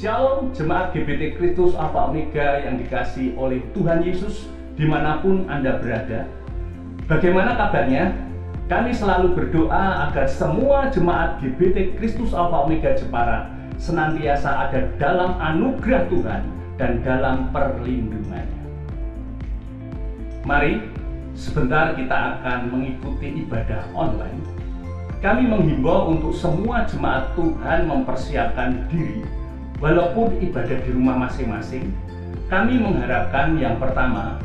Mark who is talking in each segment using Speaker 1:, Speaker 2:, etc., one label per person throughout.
Speaker 1: Shalom jemaat GBT Kristus Alpha Omega yang dikasihi oleh Tuhan Yesus dimanapun Anda berada. Bagaimana kabarnya? Kami selalu berdoa agar semua jemaat GBT Kristus Alpha Omega Jepara senantiasa ada dalam anugerah Tuhan dan dalam perlindungannya. Mari sebentar kita akan mengikuti ibadah online. Kami menghimbau untuk semua jemaat Tuhan mempersiapkan diri. Walaupun ibadah di rumah masing-masing, kami mengharapkan yang pertama,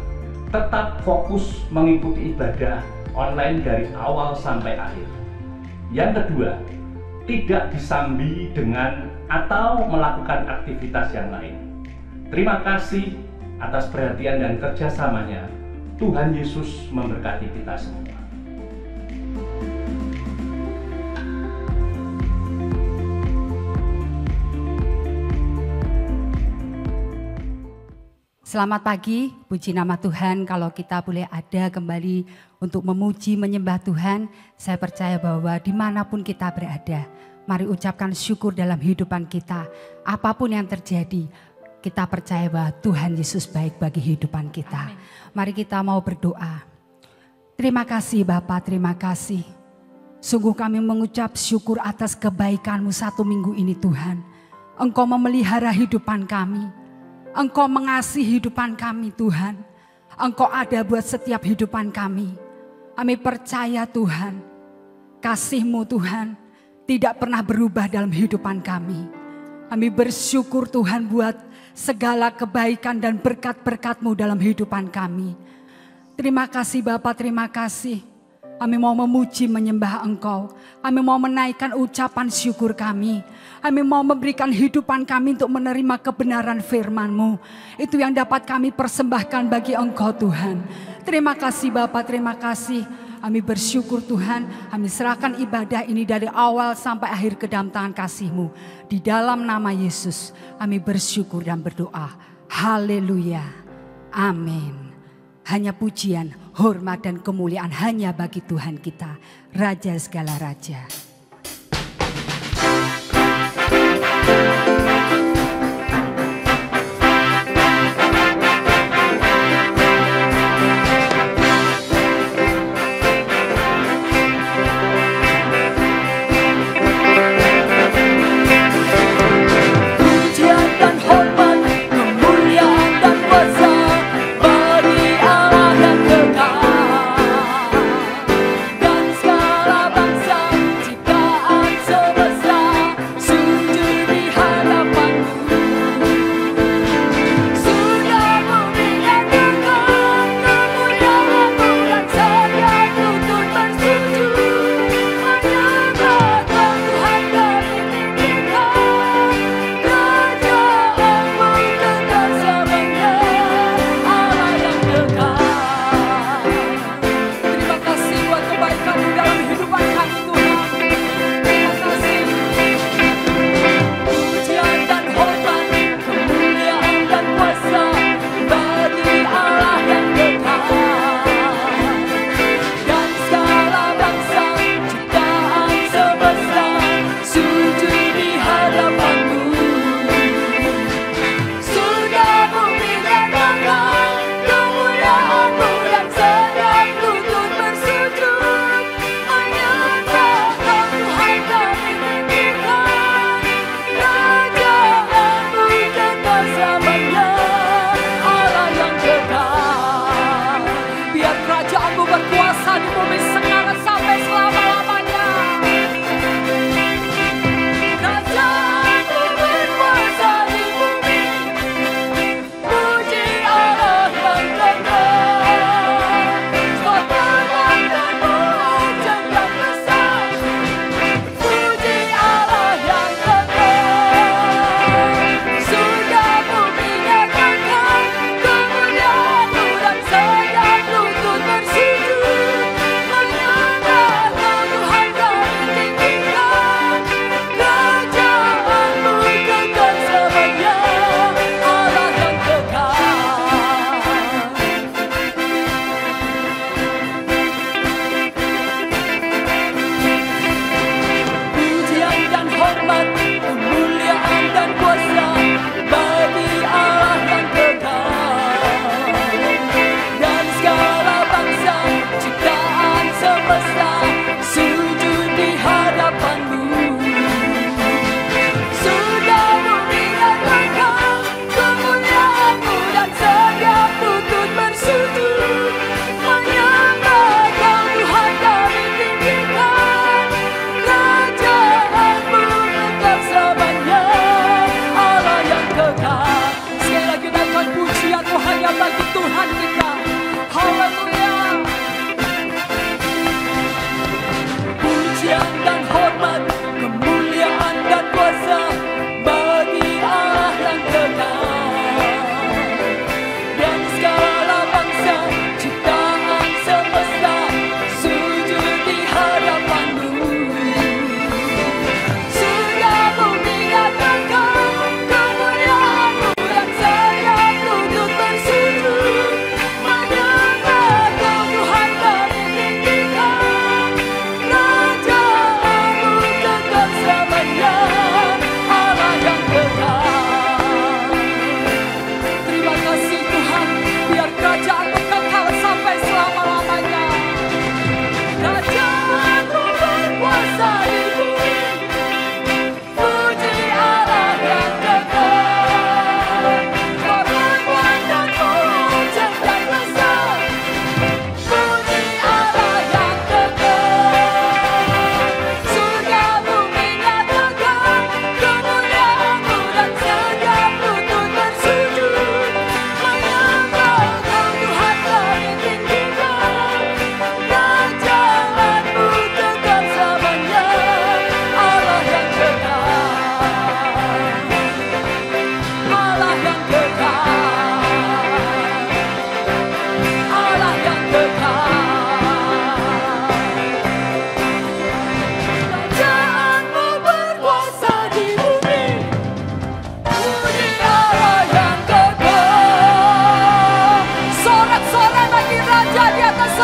Speaker 1: tetap fokus mengikuti ibadah online dari awal sampai akhir. Yang kedua, tidak disambi dengan atau melakukan aktivitas yang lain. Terima kasih atas perhatian dan kerjasamanya. Tuhan Yesus memberkati kita semua.
Speaker 2: Selamat pagi, puji nama Tuhan. Kalau kita boleh ada kembali untuk memuji, menyembah Tuhan, saya percaya bahwa dimanapun kita berada, mari ucapkan syukur dalam kehidupan kita. Apapun yang terjadi, kita percaya bahwa Tuhan Yesus baik bagi kehidupan kita. Amin. Mari kita mau berdoa. Terima kasih Bapa, terima kasih. Sungguh kami mengucap syukur atas kebaikan-Mu 1 minggu ini Tuhan. Engkau memelihara kehidupan kami. Engkau mengasihi kehidupan kami Tuhan. Engkau ada buat setiap kehidupan kami. Kami percaya Tuhan, kasih-Mu Tuhan tidak pernah berubah dalam kehidupan kami. Kami bersyukur Tuhan buat segala kebaikan dan berkat-berkat-Mu dalam kehidupan kami. Terima kasih Bapa, terima kasih. Kami mau memuji, menyembah Engkau. Kami mau menaikkan ucapan syukur kami. Kami mau memberikan kehidupan kami untuk menerima kebenaran firman-Mu. Itu yang dapat kami persembahkan bagi Engkau Tuhan. Terima kasih Bapa, terima kasih. Kami bersyukur Tuhan. Kami serahkan ibadah ini dari awal sampai akhir ke dalam tangan kasih-Mu. Di dalam nama Yesus kami bersyukur dan berdoa. Haleluya. Amin. Hanya pujian, hormat dan kemuliaan hanya bagi Tuhan kita, Raja segala raja.
Speaker 3: Cipta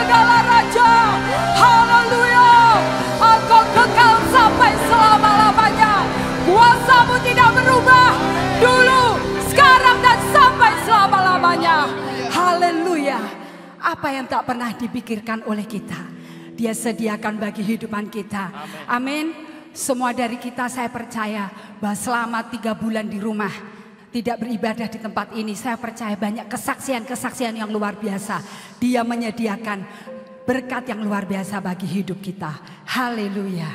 Speaker 2: segala raja. Haleluya. Engkau kekal sampai selama-lamanya. Kuasamu tidak berubah dulu, sekarang dan sampai selama-lamanya. Haleluya. Apa yang tak pernah dipikirkan oleh kita, Dia sediakan bagi kehidupan kita. Amin. Semua dari kita saya percaya bahwa selama 3 bulan di rumah tidak beribadah di tempat ini, saya percaya banyak kesaksian-kesaksian yang luar biasa. Dia menyediakan berkat yang luar biasa bagi hidup kita. Haleluya.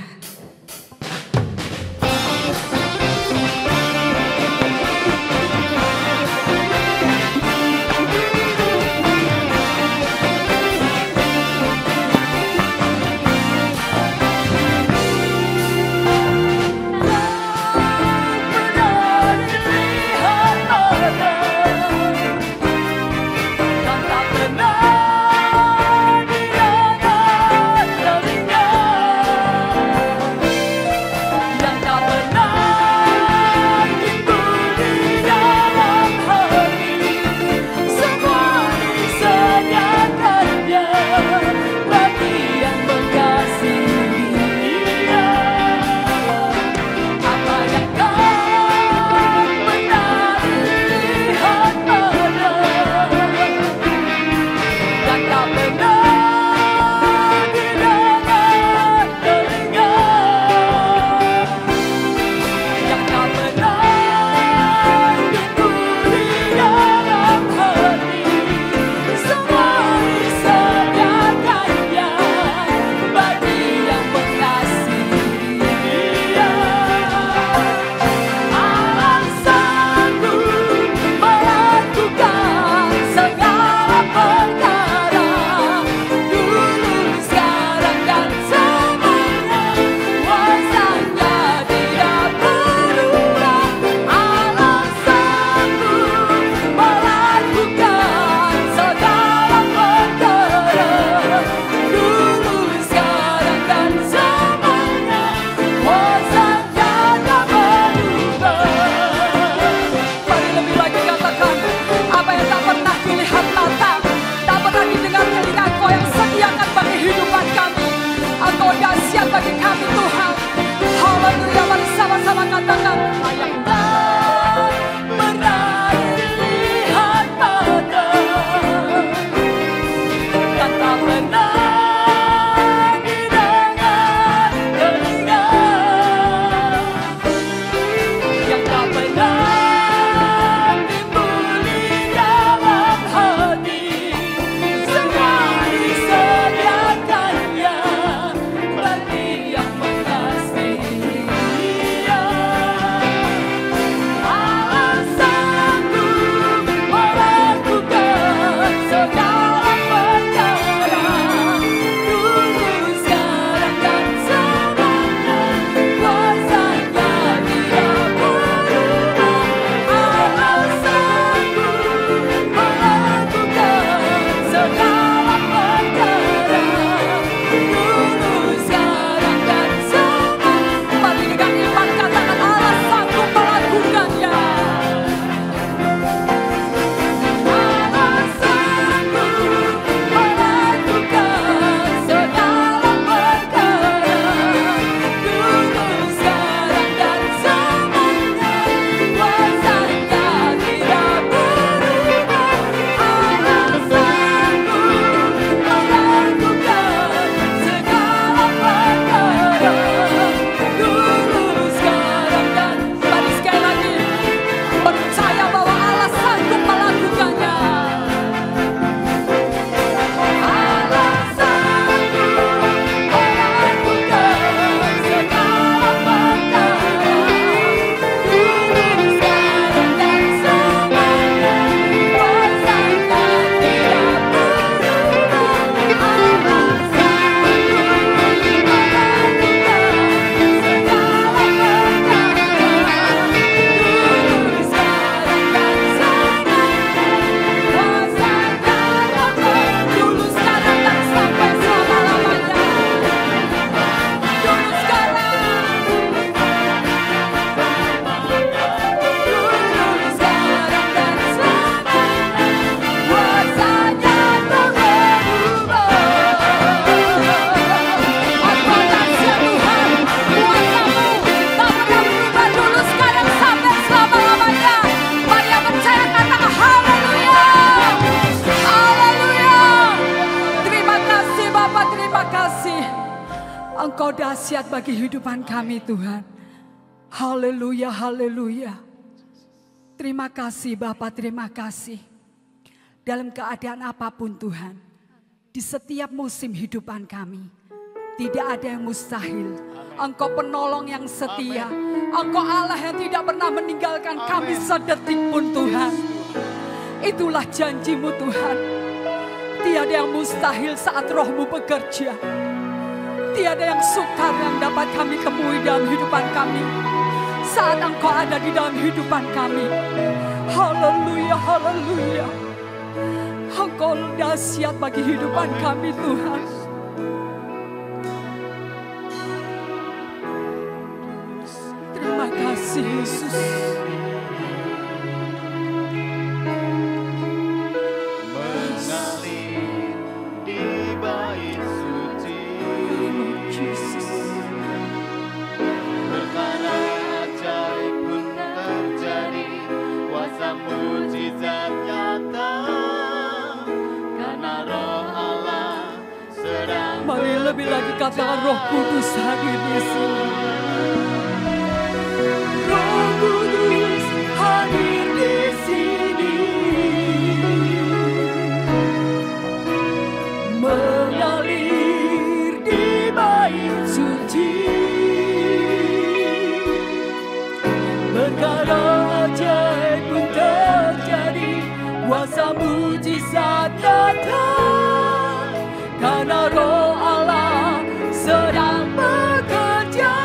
Speaker 2: Engkau dahsyat bagi kehidupan kami Tuhan. Haleluya, haleluya. Terima kasih Bapa, terima kasih. Dalam keadaan apapun Tuhan, di setiap musim kehidupan kami, tidak ada yang mustahil. Engkau penolong yang setia. Engkau Allah yang tidak pernah meninggalkan kami sedetik pun Tuhan. Itulah janji-Mu Tuhan. Tiada yang mustahil saat Roh-Mu bekerja. Tiada yang sukar yang dapat kami temui dalam kehidupan kami saat Engkau ada di dalam kehidupan kami. Haleluya, haleluya. Engkau dahsyat bagi kehidupan kami Tuhan. Terima kasih Yesus.
Speaker 3: Mengalir di bait suci, perkara ajaib pun terjadi, kuasa mujizat nyata, karena Roh Allah sedang.
Speaker 2: Mari lebih lagi katakan Roh Kudus hadir di sini. Roh Kudus hadir di sini, mengalir di bait suci, perkara ajaib pun terjadi, kuasa mujizat nyata, karena Roh Allah sedang bekerja.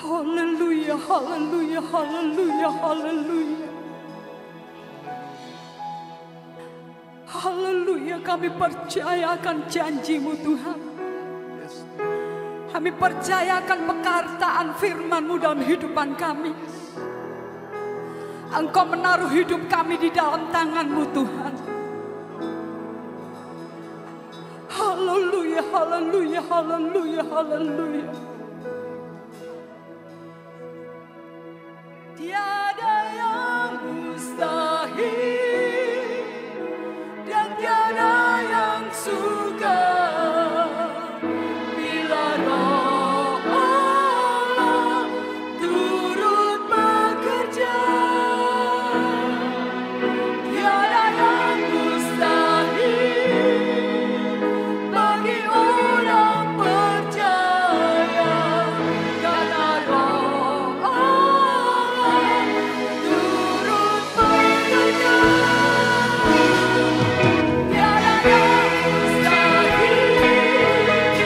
Speaker 2: Haleluya, haleluya, haleluya, haleluya. Haleluya, kami percaya akan janji-Mu Tuhan. Kami percaya akan pekartaan firman-Mu dalam kehidupan kami. Engkau menaruh hidup kami di dalam tangan-Mu Tuhan. Haleluya, haleluya, haleluya, haleluya. Tiada yang mustahil dan tiada yang sukar bila Roh Allah turut bekerja. Tiada yang mustahil bagi orang percaya, karena Roh Allah turut bekerja. Tiada yang mustahil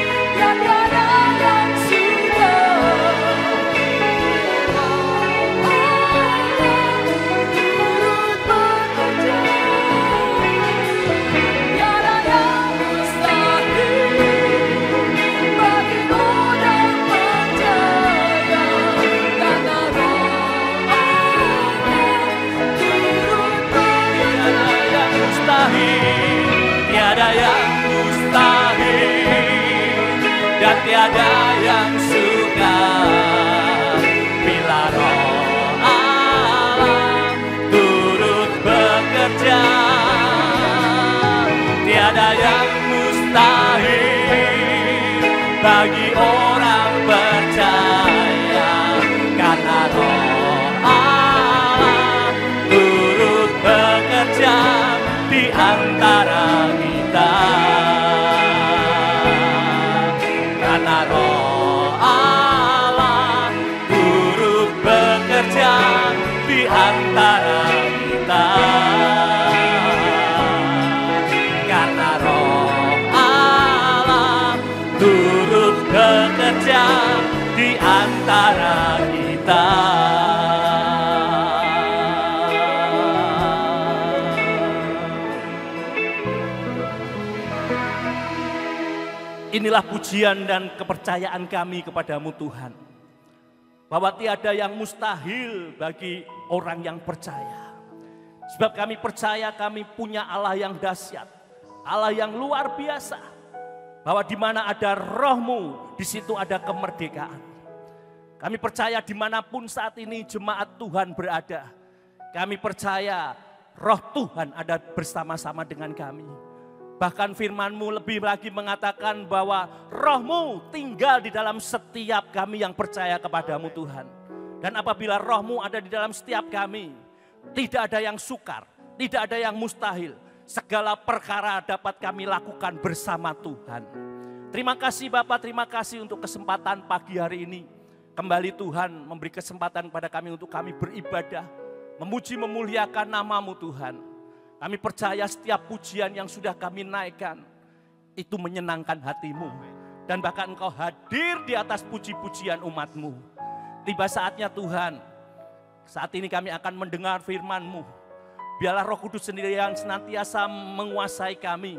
Speaker 2: dan tiada yang sukar. Roh Allah turut bekerja. Tiada yang mustahil bagi orang percaya, karena Roh Allah turut bekerja.
Speaker 4: Tiada yang mustahil dan tiada yang sukar bila Roh Allah turut bekerja. Tiada yang mustahil bagi orang percaya, karena Roh Allah turut bekerja di antara kita. Karena Roh Allah turut bekerja di antara kita. Karena Roh Allah turut bekerja di antara kita. Inilah pujian dan kepercayaan kami kepadamu Tuhan. Bahwa tiada yang mustahil bagi orang yang percaya. Sebab kami percaya kami punya Allah yang dahsyat. Allah yang luar biasa. Bahwa di mana ada Roh-Mu, di situ ada kemerdekaan. Kami percaya dimanapun saat ini jemaat Tuhan berada. Kami percaya Roh Tuhan ada bersama-sama dengan kami. Bahkan firman-Mu lebih lagi mengatakan bahwa Roh-Mu tinggal di dalam setiap kami yang percaya kepadamu Tuhan. Dan apabila Roh-Mu ada di dalam setiap kami, tidak ada yang sukar, tidak ada yang mustahil. Segala perkara dapat kami lakukan bersama Tuhan. Terima kasih Bapak, terima kasih untuk kesempatan pagi hari ini. Kembali Tuhan memberi kesempatan kepada kami untuk kami beribadah, memuji memuliakan nama-Mu Tuhan. Kami percaya setiap pujian yang sudah kami naikkan, itu menyenangkan hati-Mu. Dan bahkan Engkau hadir di atas puji-pujian umat-Mu. Tiba saatnya Tuhan, saat ini kami akan mendengar firman-Mu. Biarlah Roh Kudus sendiri yang senantiasa menguasai kami,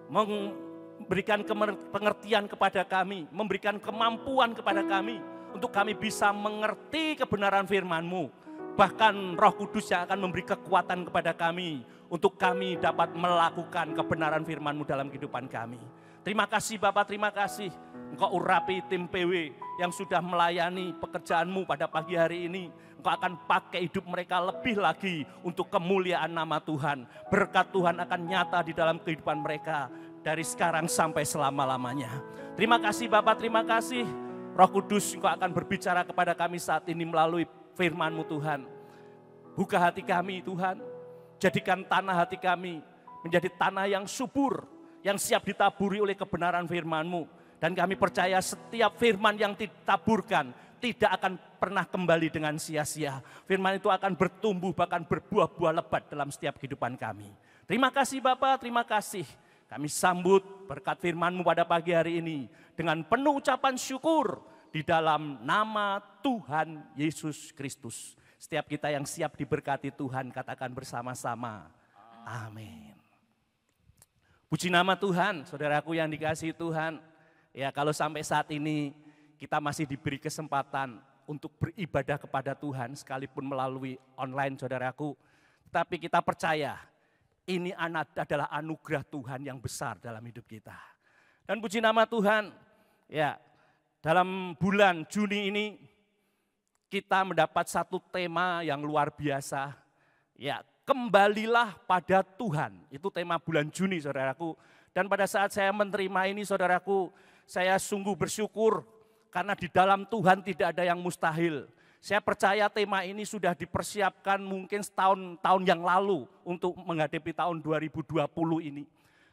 Speaker 4: memberikan pengertian kepada kami, memberikan kemampuan kepada kami, untuk kami bisa mengerti kebenaran firman-Mu. Bahkan Roh Kudus yang akan memberi kekuatan kepada kami, untuk kami dapat melakukan kebenaran firman-Mu dalam kehidupan kami. Terima kasih Bapak, terima kasih. Engkau urapi tim PW yang sudah melayani pekerjaan-Mu pada pagi hari ini. Engkau akan pakai hidup mereka lebih lagi untuk kemuliaan nama Tuhan. Berkat Tuhan akan nyata di dalam kehidupan mereka dari sekarang sampai selama-lamanya. Terima kasih Bapak, terima kasih. Roh Kudus Engkau akan berbicara kepada kami saat ini melalui firman-Mu Tuhan. Buka hati kami Tuhan. Jadikan tanah hati kami menjadi tanah yang subur, yang siap ditaburi oleh kebenaran firman-Mu. Dan kami percaya setiap firman yang ditaburkan tidak akan pernah kembali dengan sia-sia. Firman itu akan bertumbuh bahkan berbuah-buah lebat dalam setiap kehidupan kami. Terima kasih Bapak, terima kasih. Kami sambut berkat firman-Mu pada pagi hari ini dengan penuh ucapan syukur di dalam nama Tuhan Yesus Kristus. Setiap kita yang siap diberkati Tuhan, katakan bersama-sama, amin. Puji nama Tuhan, saudaraku yang dikasihi Tuhan. Ya, kalau sampai saat ini kita masih diberi kesempatan untuk beribadah kepada Tuhan, sekalipun melalui online, saudaraku. Tapi kita percaya, ini adalah anugerah Tuhan yang besar dalam hidup kita. Dan puji nama Tuhan, ya, dalam bulan Juni ini kita mendapat satu tema yang luar biasa. Ya, kembalilah pada Tuhan. Itu tema bulan Juni, saudaraku. Dan pada saat saya menerima ini, saudaraku, saya sungguh bersyukur karena di dalam Tuhan tidak ada yang mustahil. Saya percaya tema ini sudah dipersiapkan mungkin tahun yang lalu untuk menghadapi tahun 2020 ini.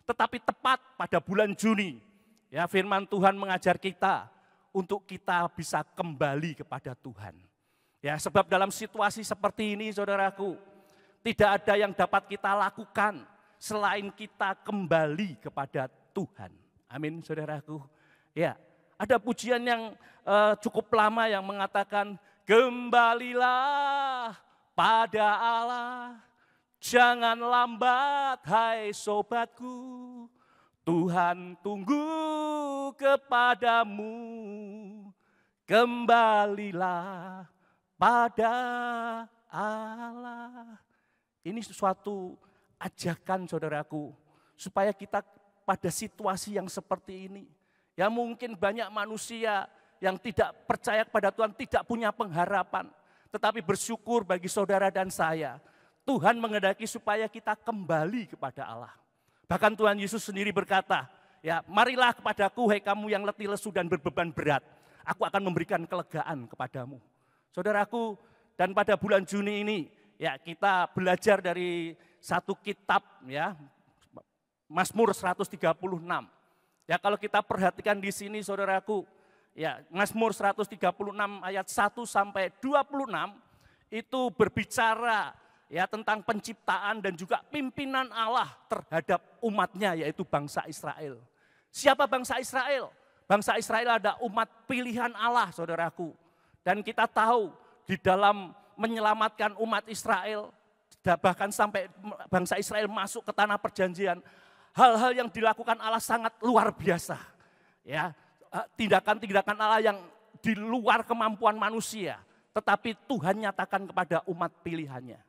Speaker 4: Tetapi tepat pada bulan Juni, ya, firman Tuhan mengajar kita untuk kita bisa kembali kepada Tuhan. Ya, sebab dalam situasi seperti ini, saudaraku, tidak ada yang dapat kita lakukan selain kita kembali kepada Tuhan. Amin, saudaraku. Ya, ada pujian yang cukup lama yang mengatakan, kembalilah pada Allah, jangan lambat hai sobatku, Tuhan tunggu kepadamu, kembalilah pada Allah. Ini sesuatu ajakan, saudaraku, supaya kita pada situasi yang seperti ini, ya mungkin banyak manusia yang tidak percaya kepada Tuhan, tidak punya pengharapan. Tetapi bersyukur bagi saudara dan saya, Tuhan menghendaki supaya kita kembali kepada Allah. Bahkan Tuhan Yesus sendiri berkata, ya, marilah kepadaku hai kamu yang letih lesu dan berbeban berat, aku akan memberikan kelegaan kepadamu. Saudaraku, dan pada bulan Juni ini, ya, kita belajar dari satu kitab, ya, Mazmur 136. Ya, kalau kita perhatikan di sini, saudaraku, ya, Mazmur 136 ayat 1 sampai 26 itu berbicara, ya, tentang penciptaan dan juga pimpinan Allah terhadap umatnya, yaitu bangsa Israel. Siapa bangsa Israel? Bangsa Israel ada umat pilihan Allah, saudaraku. Dan kita tahu di dalam menyelamatkan umat Israel, bahkan sampai bangsa Israel masuk ke tanah perjanjian, hal-hal yang dilakukan Allah sangat luar biasa. Ya, tindakan-tindakan Allah yang di luar kemampuan manusia, tetapi Tuhan nyatakan kepada umat pilihannya.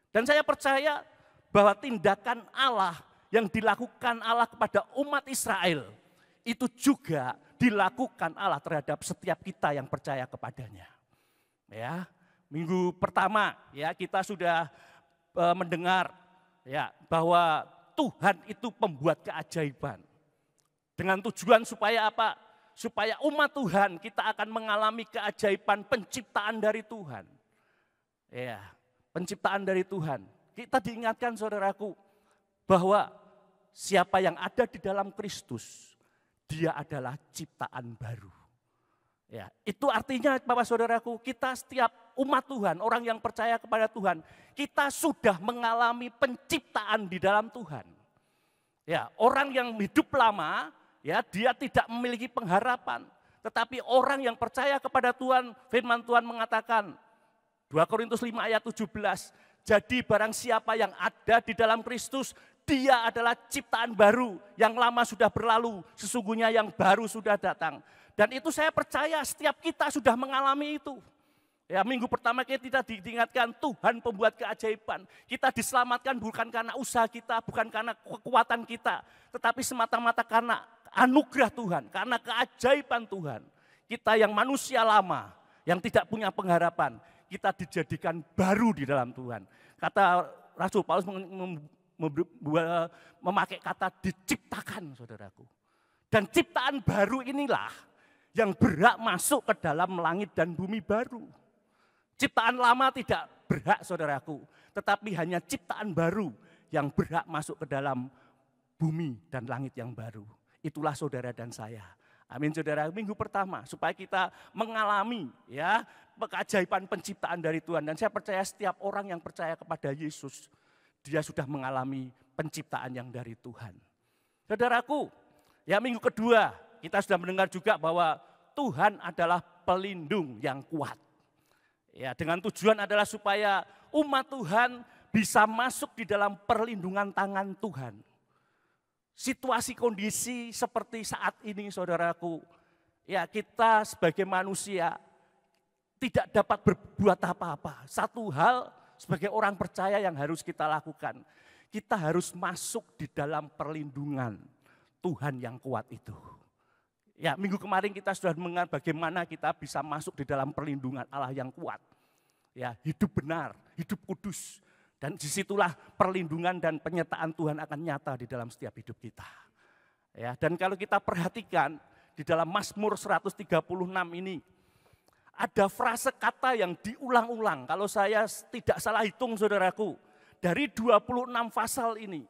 Speaker 4: Dan saya percaya bahwa tindakan Allah yang dilakukan Allah kepada umat Israel, itu juga dilakukan Allah terhadap setiap kita yang percaya kepadanya. Ya, minggu pertama, ya, kita sudah mendengar, ya, bahwa Tuhan itu pembuat keajaiban. Dengan tujuan supaya apa? Supaya umat Tuhan kita akan mengalami keajaiban penciptaan dari Tuhan. Ya, penciptaan dari Tuhan. Kita diingatkan, saudaraku, bahwa siapa yang ada di dalam Kristus, dia adalah ciptaan baru. Ya, itu artinya Bapak Saudaraku, kita setiap umat Tuhan, orang yang percaya kepada Tuhan, kita sudah mengalami penciptaan di dalam Tuhan. Ya, orang yang hidup lama, ya, dia tidak memiliki pengharapan. Tetapi orang yang percaya kepada Tuhan, firman Tuhan mengatakan 2 Korintus 5 ayat 17, jadi barang siapa yang ada di dalam Kristus, dia adalah ciptaan baru, yang lama sudah berlalu, sesungguhnya yang baru sudah datang. Dan itu saya percaya setiap kita sudah mengalami itu. Ya, minggu pertama kita diingatkan Tuhan pembuat keajaiban. Kita diselamatkan bukan karena usaha kita, bukan karena kekuatan kita, tetapi semata-mata karena anugerah Tuhan, karena keajaiban Tuhan. Kita yang manusia lama, yang tidak punya pengharapan, kita dijadikan baru di dalam Tuhan. Kata Rasul Paulus memakai kata diciptakan, saudaraku. Dan ciptaan baru inilah yang berhak masuk ke dalam langit dan bumi baru. Ciptaan lama tidak berhak, saudaraku, tetapi hanya ciptaan baru yang berhak masuk ke dalam bumi dan langit yang baru. Itulah saudara dan saya. Amin, saudara. Minggu pertama supaya kita mengalami, ya, keajaiban penciptaan dari Tuhan. Dan saya percaya setiap orang yang percaya kepada Yesus, dia sudah mengalami penciptaan yang dari Tuhan. Saudaraku, ya, minggu kedua kita sudah mendengar juga bahwa Tuhan adalah pelindung yang kuat. Ya, dengan tujuan adalah supaya umat Tuhan bisa masuk di dalam perlindungan tangan Tuhan. Situasi kondisi seperti saat ini saudaraku, ya kita sebagai manusia tidak dapat berbuat apa-apa. Satu hal sebagai orang percaya yang harus kita lakukan, kita harus masuk di dalam perlindungan Tuhan yang kuat itu. Ya, minggu kemarin kita sudah mengenal bagaimana kita bisa masuk di dalam perlindungan Allah yang kuat. Ya, hidup benar, hidup kudus. Dan disitulah perlindungan dan penyertaan Tuhan akan nyata di dalam setiap hidup kita. Ya, dan kalau kita perhatikan di dalam Mazmur 136 ini, ada frase kata yang diulang-ulang. Kalau saya tidak salah hitung saudaraku, dari 26 pasal ini,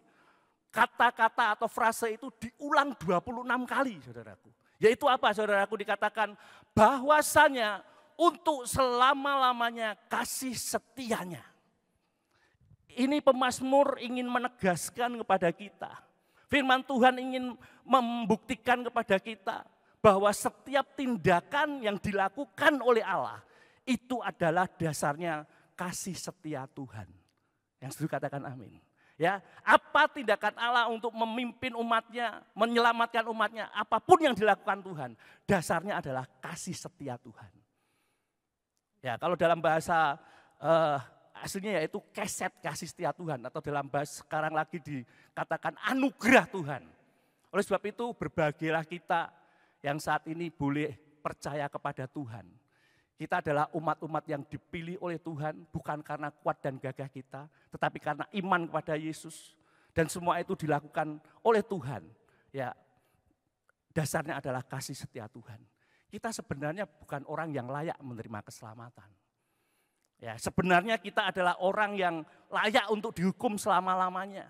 Speaker 4: kata-kata atau frase itu diulang 26 kali saudaraku. Yaitu apa saudaraku? Dikatakan bahwasanya untuk selama-lamanya kasih setianya. Ini pemazmur ingin menegaskan kepada kita. Firman Tuhan ingin membuktikan kepada kita bahwa setiap tindakan yang dilakukan oleh Allah itu adalah dasarnya kasih setia Tuhan. Yang setuju katakan amin. Ya, apa tindakan Allah untuk memimpin umatnya, menyelamatkan umatnya, apapun yang dilakukan Tuhan, dasarnya adalah kasih setia Tuhan. Ya, kalau dalam bahasa aslinya yaitu keset kasih setia Tuhan, atau dalam bahasa sekarang lagi dikatakan anugerah Tuhan. Oleh sebab itu berbahagialah kita yang saat ini boleh percaya kepada Tuhan. Kita adalah umat-umat yang dipilih oleh Tuhan bukan karena kuat dan gagah kita, tetapi karena iman kepada Yesus. Dan semua itu dilakukan oleh Tuhan. Ya, dasarnya adalah kasih setia Tuhan. Kita sebenarnya bukan orang yang layak menerima keselamatan. Ya, sebenarnya kita adalah orang yang layak untuk dihukum selama-lamanya.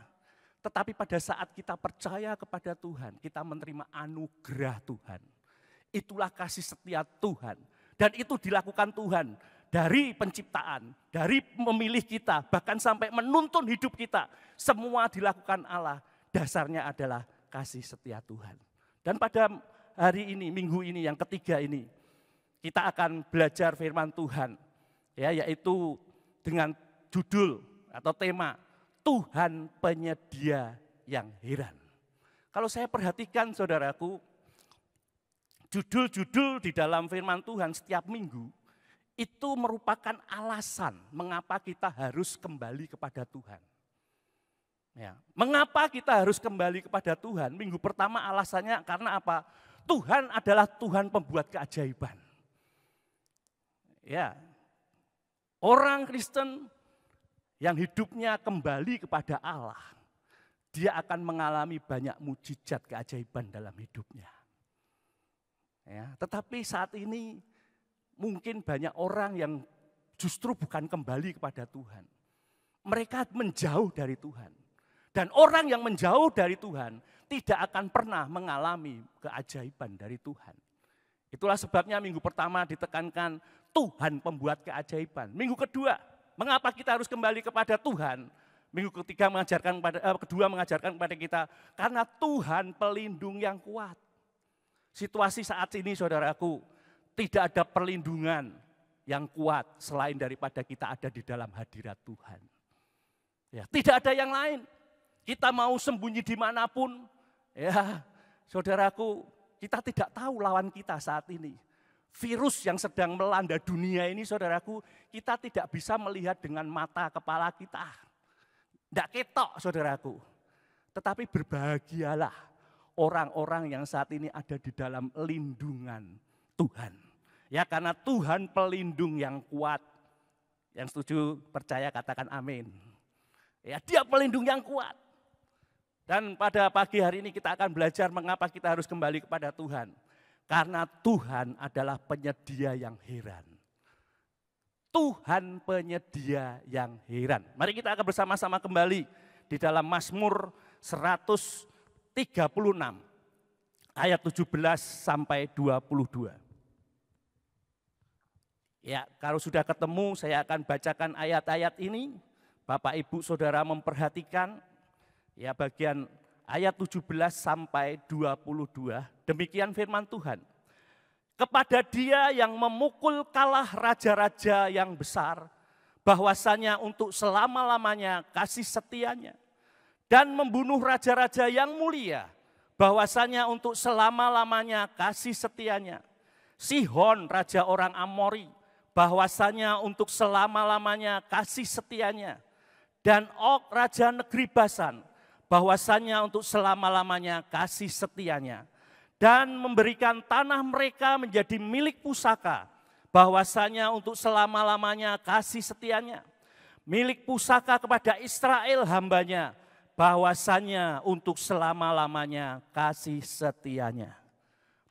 Speaker 4: Tetapi pada saat kita percaya kepada Tuhan, kita menerima anugerah Tuhan. Itulah kasih setia Tuhan. Dan itu dilakukan Tuhan dari penciptaan, dari memilih kita, bahkan sampai menuntun hidup kita. Semua dilakukan Allah, dasarnya adalah kasih setia Tuhan. Dan pada hari ini, minggu ini, yang ketiga ini, kita akan belajar firman Tuhan. Ya, yaitu dengan judul atau tema Tuhan penyedia yang heran. Kalau saya perhatikan saudaraku, judul-judul di dalam firman Tuhan setiap minggu itu merupakan alasan mengapa kita harus kembali kepada Tuhan. Ya, mengapa kita harus kembali kepada Tuhan? Minggu pertama alasannya karena apa? Tuhan adalah Tuhan pembuat keajaiban. Ya. Orang Kristen yang hidupnya kembali kepada Allah, dia akan mengalami banyak mujizat keajaiban dalam hidupnya. Ya, tetapi saat ini mungkin banyak orang yang justru bukan kembali kepada Tuhan. Mereka menjauh dari Tuhan. Dan orang yang menjauh dari Tuhan tidak akan pernah mengalami keajaiban dari Tuhan. Itulah sebabnya minggu pertama ditekankan Tuhan pembuat keajaiban. Minggu kedua, mengapa kita harus kembali kepada Tuhan? Minggu ketiga kedua mengajarkan kepada kita, karena Tuhan pelindung yang kuat. Situasi saat ini saudaraku, tidak ada perlindungan yang kuat selain daripada kita ada di dalam hadirat Tuhan. Ya, tidak ada yang lain. Kita mau sembunyi dimanapun, ya saudaraku, kita tidak tahu lawan kita saat ini. Virus yang sedang melanda dunia ini saudaraku, kita tidak bisa melihat dengan mata kepala kita. Tidak ketok saudaraku. Tetapi berbahagialah orang-orang yang saat ini ada di dalam lindungan Tuhan. Ya, karena Tuhan pelindung yang kuat. Yang setuju percaya katakan amin. Ya, dia pelindung yang kuat. Dan pada pagi hari ini kita akan belajar mengapa kita harus kembali kepada Tuhan. Karena Tuhan adalah penyedia yang heran. Tuhan penyedia yang heran. Mari kita akan bersama-sama kembali di dalam Mazmur 136 ayat 17 sampai 22. Ya, kalau sudah ketemu saya akan bacakan ayat-ayat ini. Bapak Ibu Saudara memperhatikan ya bagian ayat 17 sampai 22. Demikian firman Tuhan. kepada Dia yang memukul kalah raja-raja yang besar, bahwasanya untuk selama-lamanya kasih setianya, dan membunuh raja-raja yang mulia, bahwasanya untuk selama-lamanya kasih setianya. Sihon raja orang Amori, bahwasanya untuk selama-lamanya kasih setianya. Dan Og raja negeri Basan, bahwasanya untuk selama-lamanya kasih setianya. Dan memberikan tanah mereka menjadi milik pusaka, bahwasanya untuk selama-lamanya kasih setianya. Milik pusaka kepada Israel hambanya, bahwasanya untuk selama-lamanya kasih setianya.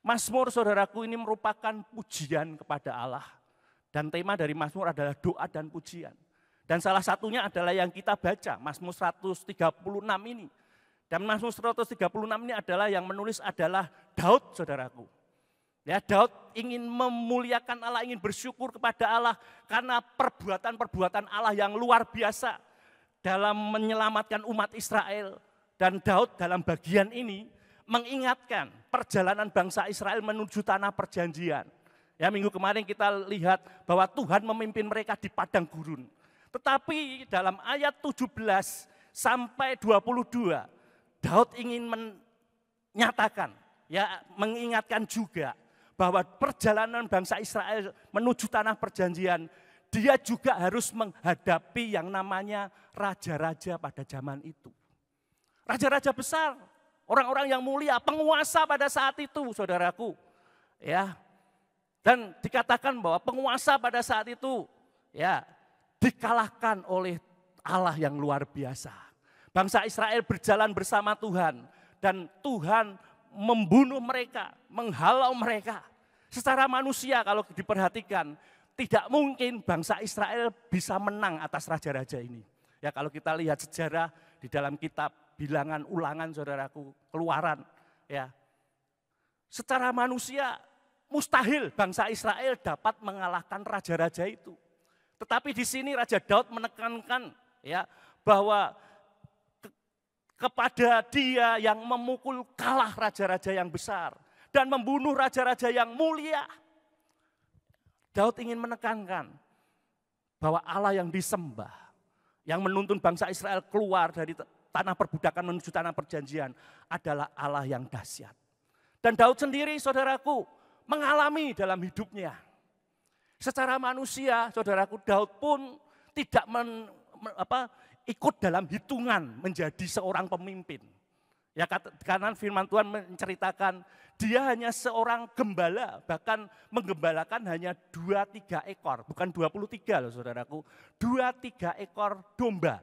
Speaker 4: Mazmur saudaraku ini merupakan pujian kepada Allah. Dan tema dari Mazmur adalah doa dan pujian. Dan salah satunya adalah yang kita baca, Mazmur 136 ini. Dan Mazmur 136 ini adalah yang menulis adalah Daud, saudaraku. Ya, Daud ingin memuliakan Allah, ingin bersyukur kepada Allah karena perbuatan-perbuatan Allah yang luar biasa dalam menyelamatkan umat Israel. Dan Daud dalam bagian ini mengingatkan perjalanan bangsa Israel menuju tanah perjanjian. Ya, minggu kemarin kita lihat bahwa Tuhan memimpin mereka di padang gurun. Tetapi dalam ayat 17 sampai 22, Daud ingin menyatakan, ya, mengingatkan juga bahwa perjalanan bangsa Israel menuju tanah perjanjian, dia juga harus menghadapi yang namanya raja-raja pada zaman itu. Raja-raja besar, orang-orang yang mulia, penguasa pada saat itu, saudaraku. Ya. Dan dikatakan bahwa penguasa pada saat itu, ya, dikalahkan oleh Allah yang luar biasa. Bangsa Israel berjalan bersama Tuhan dan Tuhan membunuh mereka, menghalau mereka. Secara manusia kalau diperhatikan, tidak mungkin bangsa Israel bisa menang atas raja-raja ini. Ya, kalau kita lihat sejarah di dalam kitab Bilangan, Ulangan, saudaraku, Keluaran, ya. Secara manusia mustahil bangsa Israel dapat mengalahkan raja-raja itu. Tetapi di sini Raja Daud menekankan, ya, bahwa kepada Dia yang memukul kalah raja-raja yang besar dan membunuh raja-raja yang mulia. Daud ingin menekankan bahwa Allah yang disembah, yang menuntun bangsa Israel keluar dari tanah perbudakan menuju tanah perjanjian adalah Allah yang dahsyat. Dan Daud sendiri, saudaraku, mengalami dalam hidupnya. Secara manusia, saudaraku, Daud pun tidak ikut dalam hitungan menjadi seorang pemimpin. Ya, karena firman Tuhan menceritakan dia hanya seorang gembala, bahkan menggembalakan hanya 2-3 ekor, bukan 23 loh saudaraku, 2-3 ekor domba.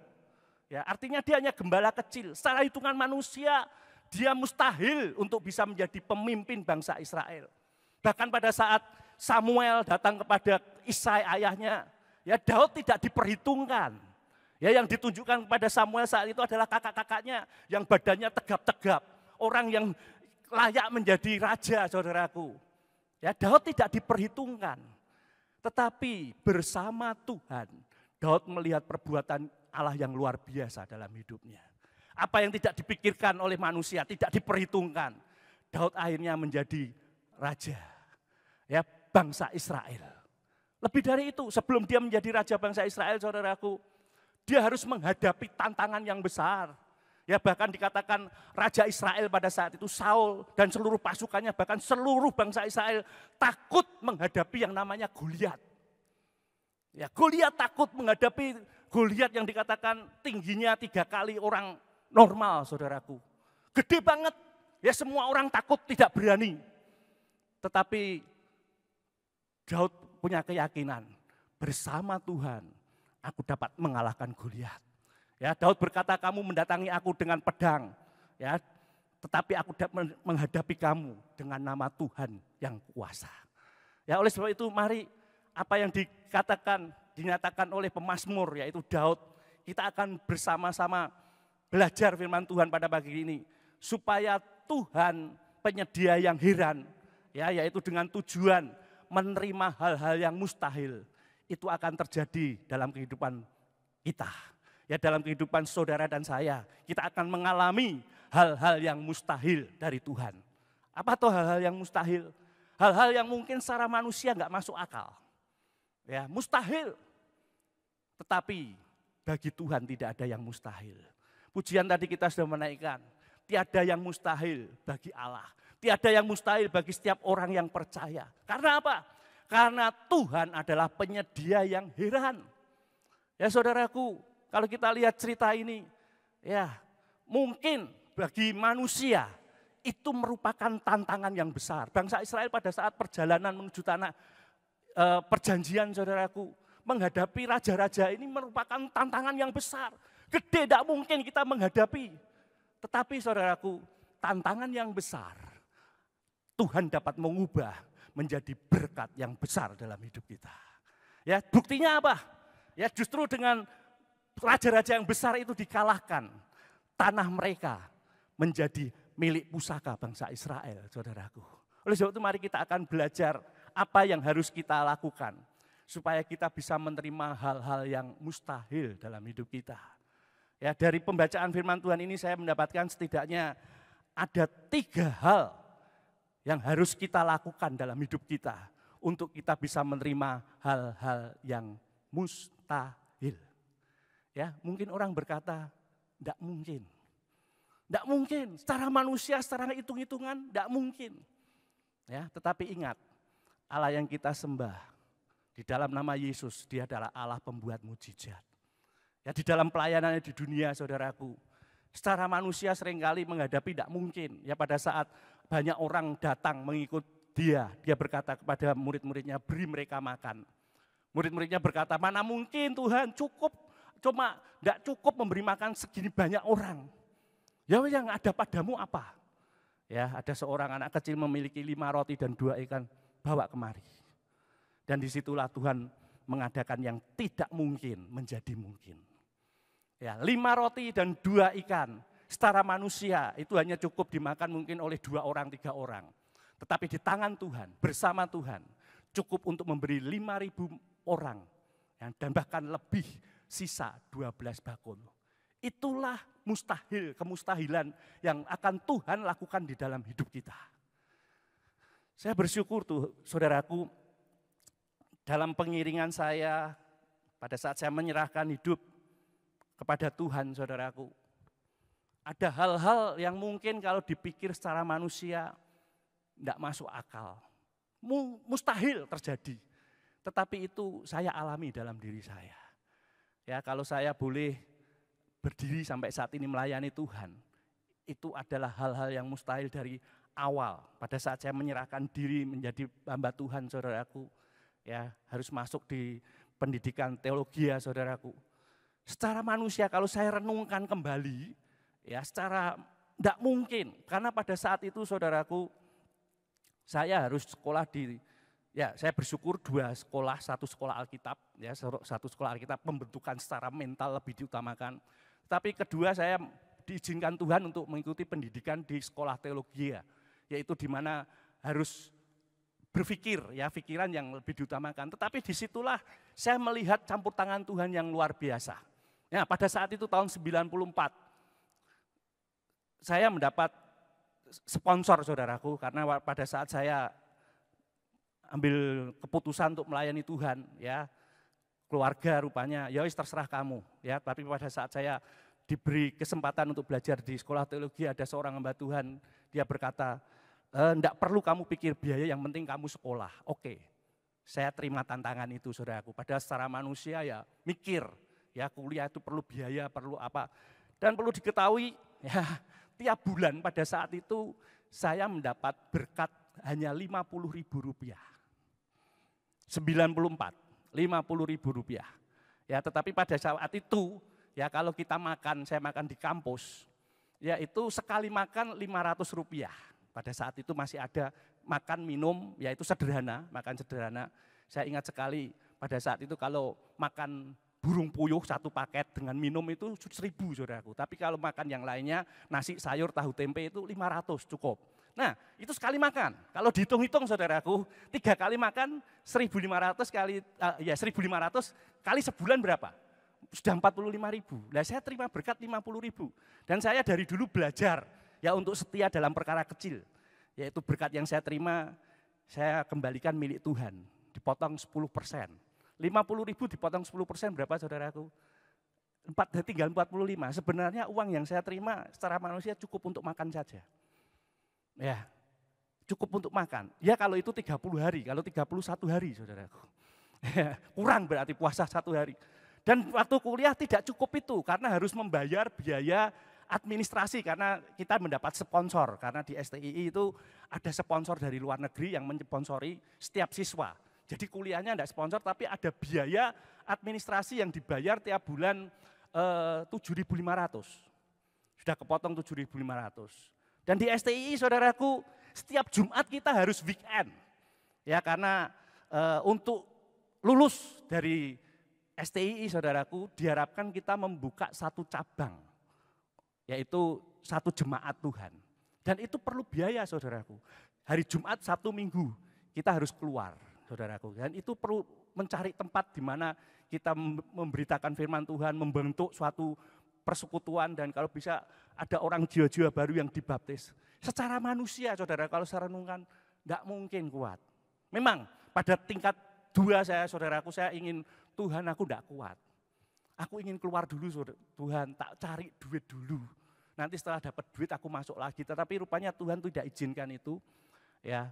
Speaker 4: Ya, artinya dia hanya gembala kecil. Secara hitungan manusia, dia mustahil untuk bisa menjadi pemimpin bangsa Israel. Bahkan pada saat Samuel datang kepada Isai ayahnya, ya, Daud tidak diperhitungkan. Ya, yang ditunjukkan kepada Samuel saat itu adalah kakak-kakaknya yang badannya tegap-tegap, orang yang layak menjadi raja, saudaraku. Ya, Daud tidak diperhitungkan. Tetapi bersama Tuhan, Daud melihat perbuatan Allah yang luar biasa dalam hidupnya. Apa yang tidak dipikirkan oleh manusia, tidak diperhitungkan. Daud akhirnya menjadi raja, ya, bangsa Israel. Lebih dari itu, sebelum dia menjadi raja bangsa Israel, saudaraku, dia harus menghadapi tantangan yang besar. Ya, bahkan dikatakan raja Israel pada saat itu Saul dan seluruh pasukannya, bahkan seluruh bangsa Israel takut menghadapi yang namanya Goliat. Ya, Goliat takut menghadapi Goliat yang dikatakan tingginya 3 kali orang normal, saudaraku. Gede banget, ya, semua orang takut, tidak berani. Tetapi Daud punya keyakinan, bersama Tuhan aku dapat mengalahkan Goliat. Ya, Daud berkata, kamu mendatangi aku dengan pedang, ya, tetapi aku menghadapi kamu dengan nama Tuhan yang kuasa. Ya, oleh sebab itu mari apa yang dinyatakan oleh pemazmur, yaitu Daud, kita akan bersama-sama belajar firman Tuhan pada pagi ini, supaya Tuhan penyedia yang heran, ya, yaitu dengan tujuan menerima hal-hal yang mustahil, itu akan terjadi dalam kehidupan kita. Ya, dalam kehidupan saudara dan saya, kita akan mengalami hal-hal yang mustahil dari Tuhan. Apa tuh hal-hal yang mustahil? hal-hal yang mungkin secara manusia nggak masuk akal. Ya, mustahil. Tetapi bagi Tuhan tidak ada yang mustahil. Pujian tadi kita sudah menaikkan, tiada yang mustahil bagi Allah. Tiada yang mustahil bagi setiap orang yang percaya. Karena apa? Karena Tuhan adalah penyedia yang heran. Ya saudaraku, kalau kita lihat cerita ini, ya mungkin bagi manusia itu merupakan tantangan yang besar. Bangsa Israel pada saat perjalanan menuju tanah perjanjian, saudaraku, menghadapi raja-raja ini merupakan tantangan yang besar. Gede, tidak mungkin kita menghadapi. Tetapi saudaraku, tantangan yang besar, Tuhan dapat mengubah menjadi berkat yang besar dalam hidup kita. Ya, buktinya apa? Ya, justru dengan raja-raja yang besar itu dikalahkan, tanah mereka menjadi milik pusaka bangsa Israel, saudaraku. Oleh sebab itu mari kita akan belajar apa yang harus kita lakukan supaya kita bisa menerima hal-hal yang mustahil dalam hidup kita. Ya, dari pembacaan firman Tuhan ini saya mendapatkan setidaknya ada 3 hal yang harus kita lakukan dalam hidup kita untuk kita bisa menerima hal-hal yang mustahil. Ya, mungkin orang berkata, tidak mungkin. Tidak mungkin, secara manusia, secara hitung-hitungan, tidak mungkin. Ya, tetapi ingat, Allah yang kita sembah, di dalam nama Yesus, Dia adalah Allah pembuat mujizat. Ya, di dalam pelayanannya di dunia, saudaraku, secara manusia seringkali menghadapi tidak mungkin. Ya, pada saat banyak orang datang mengikut Dia berkata kepada murid-muridnya, beri mereka makan. Murid-muridnya berkata, mana mungkin Tuhan, cuma tidak cukup memberi makan segini banyak orang. Ya, yang ada padamu apa? Ya, ada seorang anak kecil memiliki 5 roti dan 2 ikan, bawa kemari. Dan disitulah Tuhan mengadakan yang tidak mungkin menjadi mungkin. Ya, 5 roti dan 2 ikan, secara manusia itu hanya cukup dimakan mungkin oleh 2 orang, 3 orang. Tetapi di tangan Tuhan, bersama Tuhan, cukup untuk memberi 5.000 orang. Dan bahkan lebih, sisa 12 bakul. Itulah mustahil, kemustahilan yang akan Tuhan lakukan di dalam hidup kita. Saya bersyukur tuh, saudaraku, dalam pengiringan saya, pada saat saya menyerahkan hidup kepada Tuhan, saudaraku, ada hal-hal yang mungkin kalau dipikir secara manusia tidak masuk akal. Mustahil terjadi. Tetapi itu saya alami dalam diri saya. Ya, kalau saya boleh berdiri sampai saat ini melayani Tuhan, itu adalah hal-hal yang mustahil dari awal. Pada saat saya menyerahkan diri menjadi hamba Tuhan, saudaraku, ya harus masuk di pendidikan teologi, ya saudaraku. Secara manusia kalau saya renungkan kembali, ya secara tidak mungkin. Karena pada saat itu, saudaraku, saya harus sekolah saya bersyukur 2 sekolah, 1 sekolah Alkitab, ya 1 sekolah Alkitab, pembentukan secara mental lebih diutamakan. Tapi kedua, saya diizinkan Tuhan untuk mengikuti pendidikan di sekolah teologi, yaitu di mana harus berpikir, ya pikiran yang lebih diutamakan. Tetapi disitulah saya melihat campur tangan Tuhan yang luar biasa. Ya, pada saat itu tahun 94, saya mendapat sponsor, saudaraku, karena pada saat saya ambil keputusan untuk melayani Tuhan, ya keluarga rupanya, ya wis terserah kamu, ya. Tapi pada saat saya diberi kesempatan untuk belajar di sekolah teologi, ada seorang hamba Tuhan, dia berkata, enggak perlu kamu pikir biaya, yang penting kamu sekolah. Oke, saya terima tantangan itu, saudaraku. Padahal secara manusia ya mikir, ya kuliah itu perlu biaya, perlu apa. Dan perlu diketahui, ya tiap bulan pada saat itu saya mendapat berkat hanya Rp50.000. 94, Rp50.000. Ya, tetapi pada saat itu, ya kalau kita makan, saya makan di kampus, ya itu sekali makan Rp500. Pada saat itu masih ada makan minum, yaitu sederhana, makan sederhana. Saya ingat sekali pada saat itu kalau makan burung puyuh 1 paket dengan minum itu 1.000, saudaraku. Tapi kalau makan yang lainnya, nasi, sayur, tahu, tempe itu 500 cukup. Nah, itu sekali makan. Kalau dihitung-hitung, saudaraku, 3 kali makan 1.500 kali, 1.500 kali sebulan berapa? Sudah 45.000. Nah, saya terima berkat 50.000. Dan saya dari dulu belajar ya untuk setia dalam perkara kecil. Yaitu berkat yang saya terima, saya kembalikan milik Tuhan, dipotong 10%. 50.000 dipotong 10% berapa saudaraku? Tinggal 45. Sebenarnya uang yang saya terima secara manusia cukup untuk makan saja. Ya, cukup untuk makan. Ya kalau itu 30 hari, kalau 31 hari saudaraku. Kurang berarti puasa 1 hari. Dan waktu kuliah tidak cukup itu karena harus membayar biaya administrasi karena kita mendapat sponsor. Karena di STII itu ada sponsor dari luar negeri yang mensponsori setiap siswa. Jadi kuliahnya tidak sponsor tapi ada biaya administrasi yang dibayar tiap bulan 7.500. Sudah kepotong 7.500. Dan di STII saudaraku setiap Jumat kita harus weekend. Ya karena untuk lulus dari STII saudaraku diharapkan kita membuka satu cabang. Yaitu satu jemaat Tuhan. Dan itu perlu biaya saudaraku. Hari Jumat, Sabtu, Minggu kita harus keluar saudaraku. Dan itu perlu mencari tempat di mana kita memberitakan firman Tuhan, membentuk suatu persekutuan dan kalau bisa ada orang jiwa-jiwa baru yang dibaptis. Secara manusia saudara, kalau saya renungkan enggak mungkin kuat. Memang pada tingkat 2 saudaraku, saya ingin Tuhan aku enggak kuat. Aku ingin keluar dulu Tuhan, tak cari duit dulu. Nanti setelah dapat duit aku masuk lagi. Tetapi rupanya Tuhan tidak izinkan itu. Ya,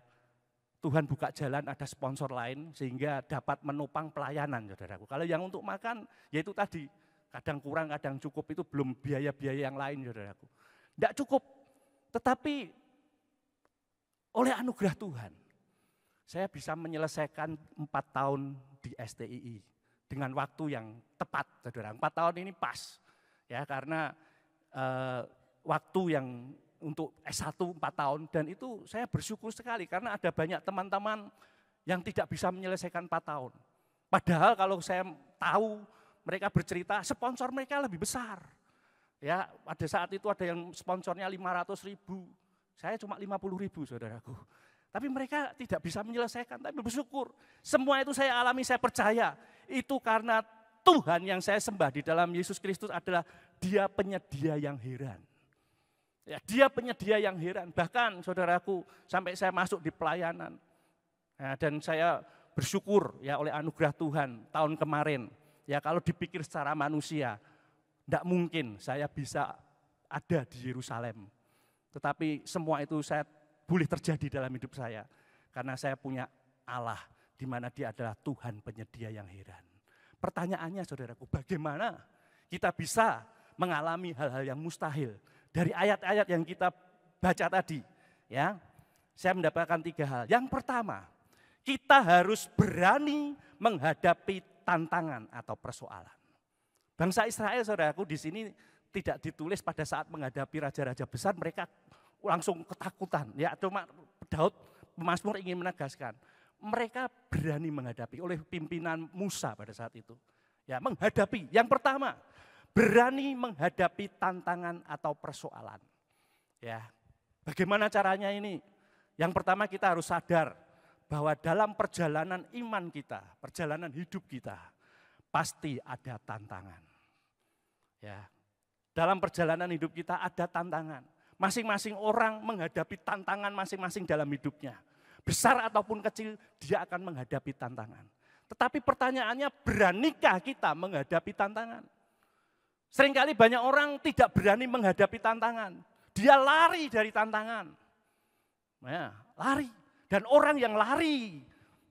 Speaker 4: Tuhan buka jalan ada sponsor lain sehingga dapat menopang pelayanan saudaraku. Kalau yang untuk makan, yaitu tadi kadang kurang, kadang cukup itu belum biaya-biaya yang lain saudaraku. Tidak cukup, tetapi oleh anugerah Tuhan, saya bisa menyelesaikan 4 tahun di STII. Dengan waktu yang tepat, saudara. 4 tahun ini pas, ya karena waktu yang untuk S1 4 tahun dan itu saya bersyukur sekali karena ada banyak teman-teman yang tidak bisa menyelesaikan 4 tahun. Padahal kalau saya tahu mereka bercerita, sponsor mereka lebih besar. Ya, pada saat itu ada yang sponsornya 500.000, saya cuma 50.000 saudaraku. Tapi mereka tidak bisa menyelesaikan, tapi bersyukur. Semua itu saya alami, saya percaya. Itu karena Tuhan yang saya sembah di dalam Yesus Kristus adalah Dia penyedia yang heran. Ya, Dia penyedia yang heran. Bahkan saudaraku, sampai saya masuk di pelayanan. Ya, dan saya bersyukur ya oleh anugerah Tuhan tahun kemarin. Ya kalau dipikir secara manusia, tidak mungkin saya bisa ada di Yerusalem. Tetapi semua itu saya boleh terjadi dalam hidup saya. Karena saya punya Allah, di mana Dia adalah Tuhan penyedia yang heran. Pertanyaannya saudaraku, bagaimana kita bisa mengalami hal-hal yang mustahil? Dari ayat-ayat yang kita baca tadi, ya, saya mendapatkan 3 hal. Yang pertama, kita harus berani menghadapi tantangan atau persoalan. Bangsa Israel saudaraku di sini tidak ditulis pada saat menghadapi raja-raja besar, mereka langsung ketakutan. Ya, cuma Daud pemazmur ingin menegaskan, mereka berani menghadapi oleh pimpinan Musa pada saat itu. Ya, menghadapi. Yang pertama, berani menghadapi tantangan atau persoalan. Ya, bagaimana caranya ini? Yang pertama kita harus sadar bahwa dalam perjalanan iman kita, perjalanan hidup kita, pasti ada tantangan. Ya, dalam perjalanan hidup kita ada tantangan. Masing-masing orang menghadapi tantangan masing-masing dalam hidupnya. Besar ataupun kecil, dia akan menghadapi tantangan. Tetapi pertanyaannya, beranikah kita menghadapi tantangan? Seringkali banyak orang tidak berani menghadapi tantangan. Dia lari dari tantangan. Ya, lari. Dan orang yang lari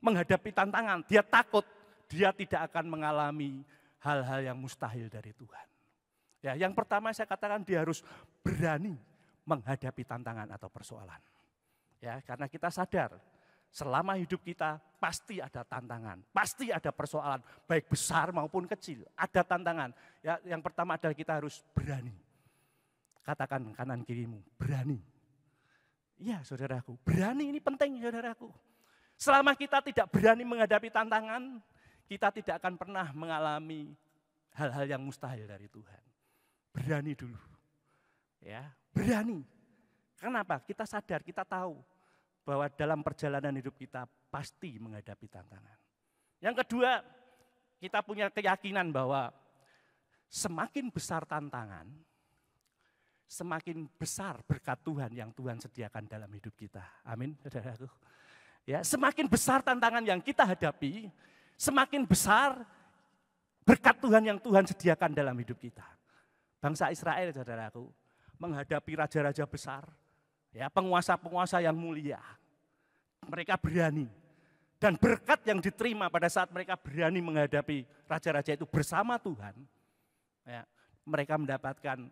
Speaker 4: menghadapi tantangan, dia takut, dia tidak akan mengalami hal-hal yang mustahil dari Tuhan. Ya, yang pertama saya katakan dia harus berani menghadapi tantangan atau persoalan. Ya, karena kita sadar selama hidup kita pasti ada tantangan, pasti ada persoalan, baik besar maupun kecil, ada tantangan. Ya, yang pertama adalah kita harus berani. Katakan kanan kirimu, berani. Iya saudaraku, berani ini penting saudaraku. Selama kita tidak berani menghadapi tantangan, kita tidak akan pernah mengalami hal-hal yang mustahil dari Tuhan. Berani dulu. Ya, berani. Kenapa? Kita sadar, kita tahu bahwa dalam perjalanan hidup kita pasti menghadapi tantangan. Yang kedua, kita punya keyakinan bahwa semakin besar tantangan, semakin besar berkat Tuhan yang Tuhan sediakan dalam hidup kita. Amin, saudaraku. Ya, semakin besar tantangan yang kita hadapi, semakin besar berkat Tuhan yang Tuhan sediakan dalam hidup kita. Bangsa Israel, saudaraku, menghadapi raja-raja besar, ya, penguasa-penguasa yang mulia. Mereka berani. Dan berkat yang diterima pada saat mereka berani menghadapi raja-raja itu bersama Tuhan, ya, mereka mendapatkan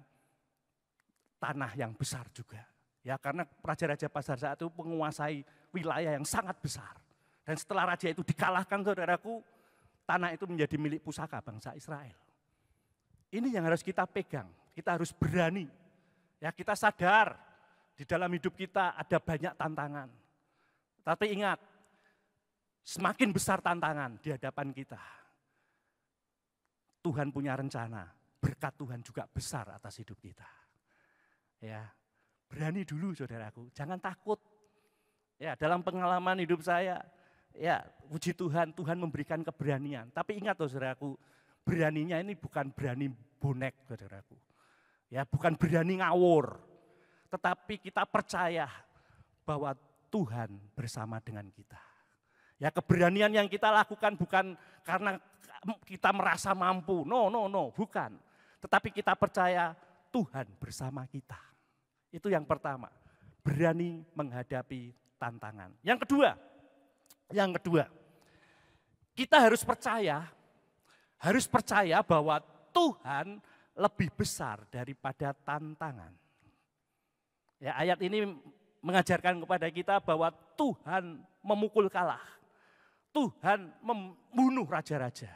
Speaker 4: tanah yang besar juga. Ya, karena raja-raja pada saat itu menguasai wilayah yang sangat besar. Dan setelah raja itu dikalahkan, saudaraku, tanah itu menjadi milik pusaka bangsa Israel. Ini yang harus kita pegang, kita harus berani. Ya, kita sadar di dalam hidup kita ada banyak tantangan. Tapi ingat, semakin besar tantangan di hadapan kita, Tuhan punya rencana, berkat Tuhan juga besar atas hidup kita. Ya, berani dulu saudaraku, jangan takut. Ya, dalam pengalaman hidup saya, ya puji Tuhan, Tuhan memberikan keberanian. Tapi ingat saudaraku, beraninya ini bukan berani bonek saudaraku. Ya, bukan berani ngawur. Tetapi kita percaya bahwa Tuhan bersama dengan kita. Ya, keberanian yang kita lakukan bukan karena kita merasa mampu, no, bukan. Tetapi kita percaya Tuhan bersama kita. Itu yang pertama, berani menghadapi tantangan. Yang kedua, kita harus percaya bahwa Tuhan lebih besar daripada tantangan. Ya, ayat ini mengajarkan kepada kita bahwa Tuhan memukul kalah. Tuhan membunuh raja-raja.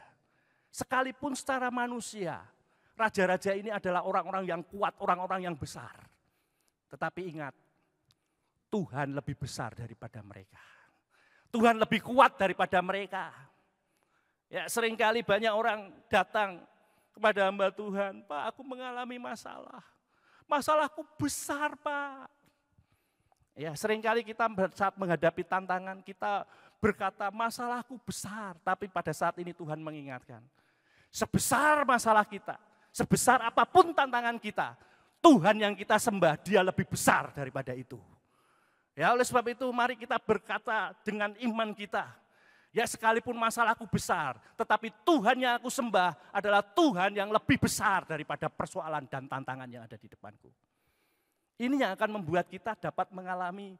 Speaker 4: Sekalipun secara manusia, raja-raja ini adalah orang-orang yang kuat, orang-orang yang besar. Tetapi ingat, Tuhan lebih besar daripada mereka. Tuhan lebih kuat daripada mereka. Ya, seringkali banyak orang datang kepada hamba Tuhan, Pak, aku mengalami masalah. Masalahku besar, Pak. Ya, seringkali kita saat menghadapi tantangan, kita berkata masalahku besar, tapi pada saat ini Tuhan mengingatkan, sebesar masalah kita, sebesar apapun tantangan kita, Tuhan yang kita sembah, Dia lebih besar daripada itu. Ya, oleh sebab itu mari kita berkata dengan iman kita, ya sekalipun masalahku besar, tetapi Tuhan yang aku sembah adalah Tuhan yang lebih besar daripada persoalan dan tantangan yang ada di depanku. Ini yang akan membuat kita dapat mengalami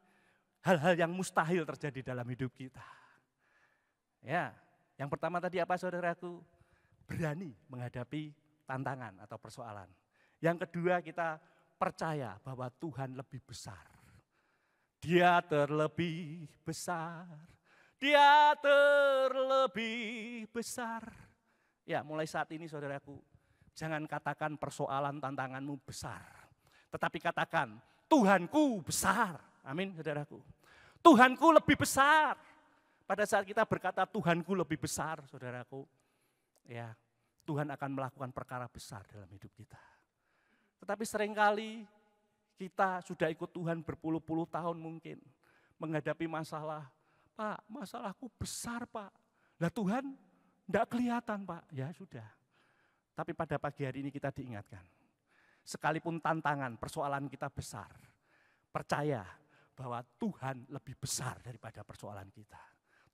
Speaker 4: hal-hal yang mustahil terjadi dalam hidup kita. Ya, yang pertama tadi apa saudaraku? Berani menghadapi tantangan atau persoalan. Yang kedua, kita percaya bahwa Tuhan lebih besar. Dia terlebih besar. Dia terlebih besar. Ya, mulai saat ini saudaraku, jangan katakan persoalan tantanganmu besar. Tetapi katakan, Tuhanku besar. Amin, saudaraku. Tuhanku lebih besar. Pada saat kita berkata Tuhanku lebih besar, saudaraku, ya Tuhan akan melakukan perkara besar dalam hidup kita. Tetapi seringkali kita sudah ikut Tuhan berpuluh-puluh tahun mungkin, menghadapi masalah, Pak, masalahku besar, Pak. Lah Tuhan enggak kelihatan, Pak. Ya sudah. Tapi pada pagi hari ini kita diingatkan, sekalipun tantangan, persoalan kita besar, percaya bahwa Tuhan lebih besar daripada persoalan kita.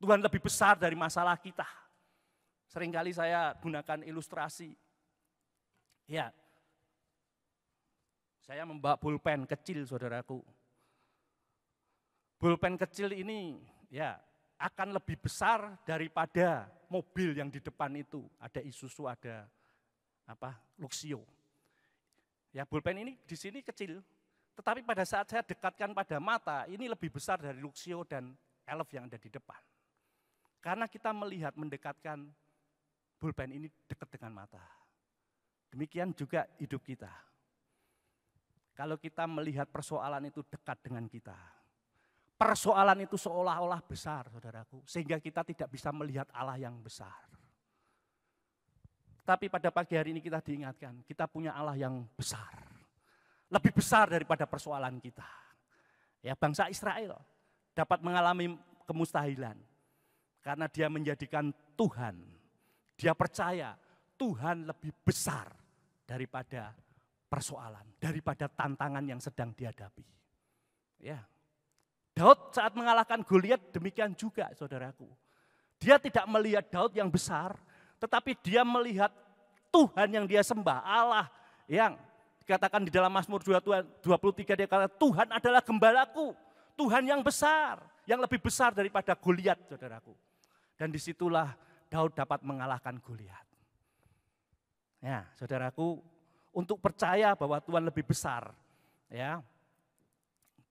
Speaker 4: Tuhan lebih besar dari masalah kita. Seringkali saya gunakan ilustrasi. Ya, saya membawa pulpen kecil, saudaraku. Pulpen kecil ini ya akan lebih besar daripada mobil yang di depan itu. Ada Isuzu, ada Luxio. Ya, pulpen ini di sini kecil, tetapi pada saat saya dekatkan pada mata, ini lebih besar dari Luxio dan Elf yang ada di depan. Karena kita melihat, mendekatkan pulpen ini dekat dengan mata. Demikian juga hidup kita. Kalau kita melihat persoalan itu dekat dengan kita, persoalan itu seolah-olah besar, saudaraku, sehingga kita tidak bisa melihat Allah yang besar. Tapi pada pagi hari ini kita diingatkan, kita punya Allah yang besar. Lebih besar daripada persoalan kita. Ya, bangsa Israel dapat mengalami kemustahilan. Karena dia menjadikan Tuhan, dia percaya Tuhan lebih besar daripada persoalan, daripada tantangan yang sedang dihadapi. Ya, Daud saat mengalahkan Goliat demikian juga saudaraku. Dia tidak melihat Daud yang besar, tetapi dia melihat Tuhan yang dia sembah, Allah yang dikatakan di dalam Mazmur 23 dia kata Tuhan adalah gembalaku, Tuhan yang besar, yang lebih besar daripada Goliat saudaraku. Dan disitulah Daud dapat mengalahkan Goliat. Ya, saudaraku, untuk percaya bahwa Tuhan lebih besar, ya,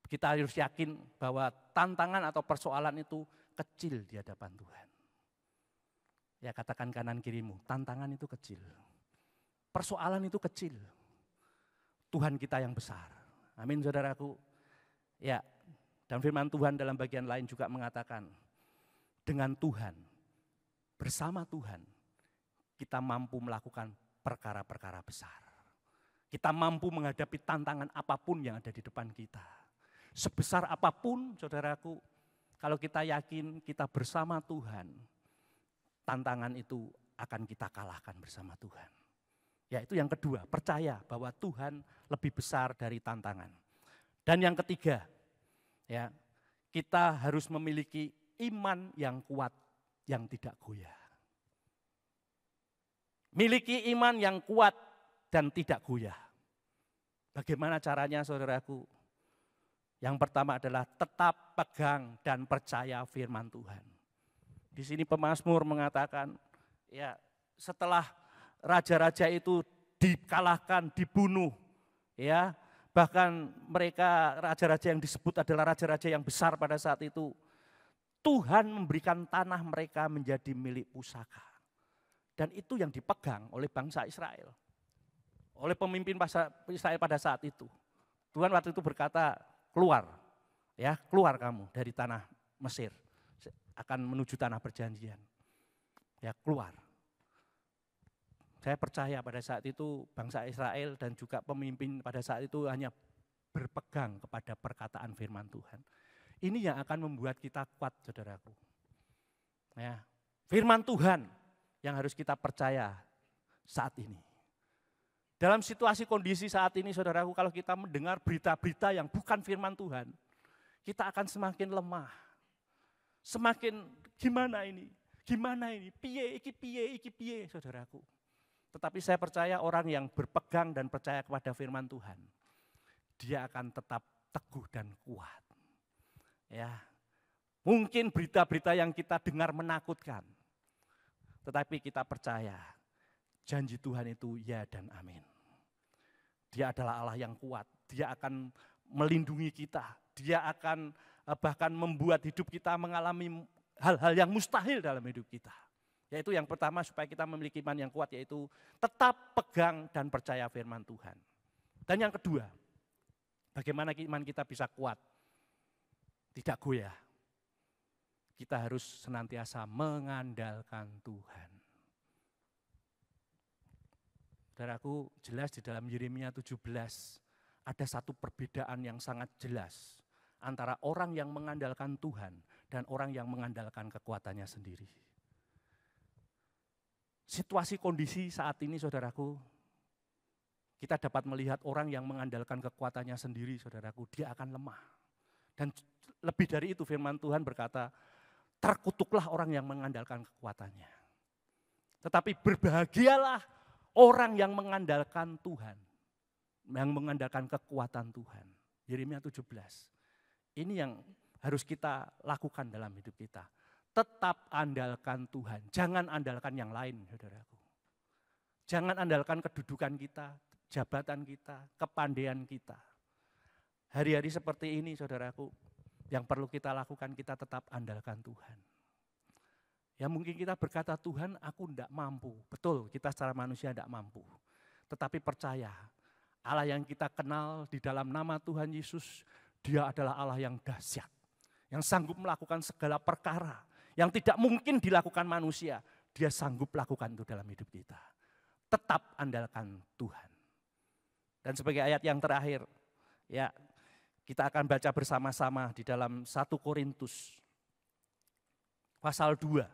Speaker 4: kita harus yakin bahwa tantangan atau persoalan itu kecil di hadapan Tuhan. Ya, katakan kanan kirimu, tantangan itu kecil. Persoalan itu kecil. Tuhan kita yang besar. Amin saudaraku. Ya, dan firman Tuhan dalam bagian lain juga mengatakan, dengan Tuhan, bersama Tuhan, kita mampu melakukan perkara-perkara besar. Kita mampu menghadapi tantangan apapun yang ada di depan kita. Sebesar apapun saudaraku, kalau kita yakin kita bersama Tuhan, tantangan itu akan kita kalahkan bersama Tuhan. Ya, itu yang kedua, percaya bahwa Tuhan lebih besar dari tantangan. Dan yang ketiga, ya, kita harus memiliki iman yang kuat, yang tidak goyah. Miliki iman yang kuat dan tidak goyah. Bagaimana caranya saudaraku? Yang pertama adalah tetap pegang dan percaya firman Tuhan. Di sini pemazmur mengatakan, ya, setelah raja-raja itu dikalahkan, dibunuh, ya, bahkan mereka raja-raja yang disebut adalah raja-raja yang besar pada saat itu. Tuhan memberikan tanah mereka menjadi milik pusaka. Dan itu yang dipegang oleh bangsa Israel. Oleh pemimpin Israel pada saat itu. Tuhan waktu itu berkata, keluar, ya, keluar kamu dari tanah Mesir. Akan menuju tanah perjanjian. Ya, keluar. Saya percaya pada saat itu bangsa Israel dan juga pemimpin pada saat itu hanya berpegang kepada perkataan firman Tuhan. Ini yang akan membuat kita kuat saudaraku. Ya, firman Tuhan yang harus kita percaya saat ini. Dalam situasi kondisi saat ini saudaraku, kalau kita mendengar berita-berita yang bukan firman Tuhan, kita akan semakin lemah. Semakin gimana ini, piye, iki piye saudaraku. Tetapi saya percaya orang yang berpegang dan percaya kepada firman Tuhan, dia akan tetap teguh dan kuat. Ya, mungkin berita-berita yang kita dengar menakutkan, tetapi kita percaya janji Tuhan itu ya dan amin. Dia adalah Allah yang kuat, dia akan melindungi kita, dia akan bahkan membuat hidup kita mengalami hal-hal yang mustahil dalam hidup kita. Yaitu yang pertama supaya kita memiliki iman yang kuat, yaitu tetap pegang dan percaya firman Tuhan. Dan yang kedua, bagaimana iman kita bisa kuat, tidak goyah. Kita harus senantiasa mengandalkan Tuhan. Saudaraku, jelas di dalam Yeremia 17 ada satu perbedaan yang sangat jelas antara orang yang mengandalkan Tuhan dan orang yang mengandalkan kekuatannya sendiri. Situasi kondisi saat ini saudaraku, kita dapat melihat orang yang mengandalkan kekuatannya sendiri saudaraku, dia akan lemah. Dan lebih dari itu firman Tuhan berkata, terkutuklah orang yang mengandalkan kekuatannya. Tetapi berbahagialah orang yang mengandalkan Tuhan, yang mengandalkan kekuatan Tuhan. Yeremia 17. Ini yang harus kita lakukan dalam hidup kita. Tetap andalkan Tuhan, jangan andalkan yang lain, saudaraku. Jangan andalkan kedudukan kita, jabatan kita, kepandaian kita. Hari-hari seperti ini, saudaraku, yang perlu kita lakukan, kita tetap andalkan Tuhan. Ya mungkin kita berkata, Tuhan aku tidak mampu. Betul, kita secara manusia tidak mampu. Tetapi percaya, Allah yang kita kenal di dalam nama Tuhan Yesus, Dia adalah Allah yang dahsyat, yang sanggup melakukan segala perkara, yang tidak mungkin dilakukan manusia, Dia sanggup lakukan itu dalam hidup kita. Tetap andalkan Tuhan. Dan sebagai ayat yang terakhir, ya kita akan baca bersama-sama di dalam 1 Korintus pasal 2.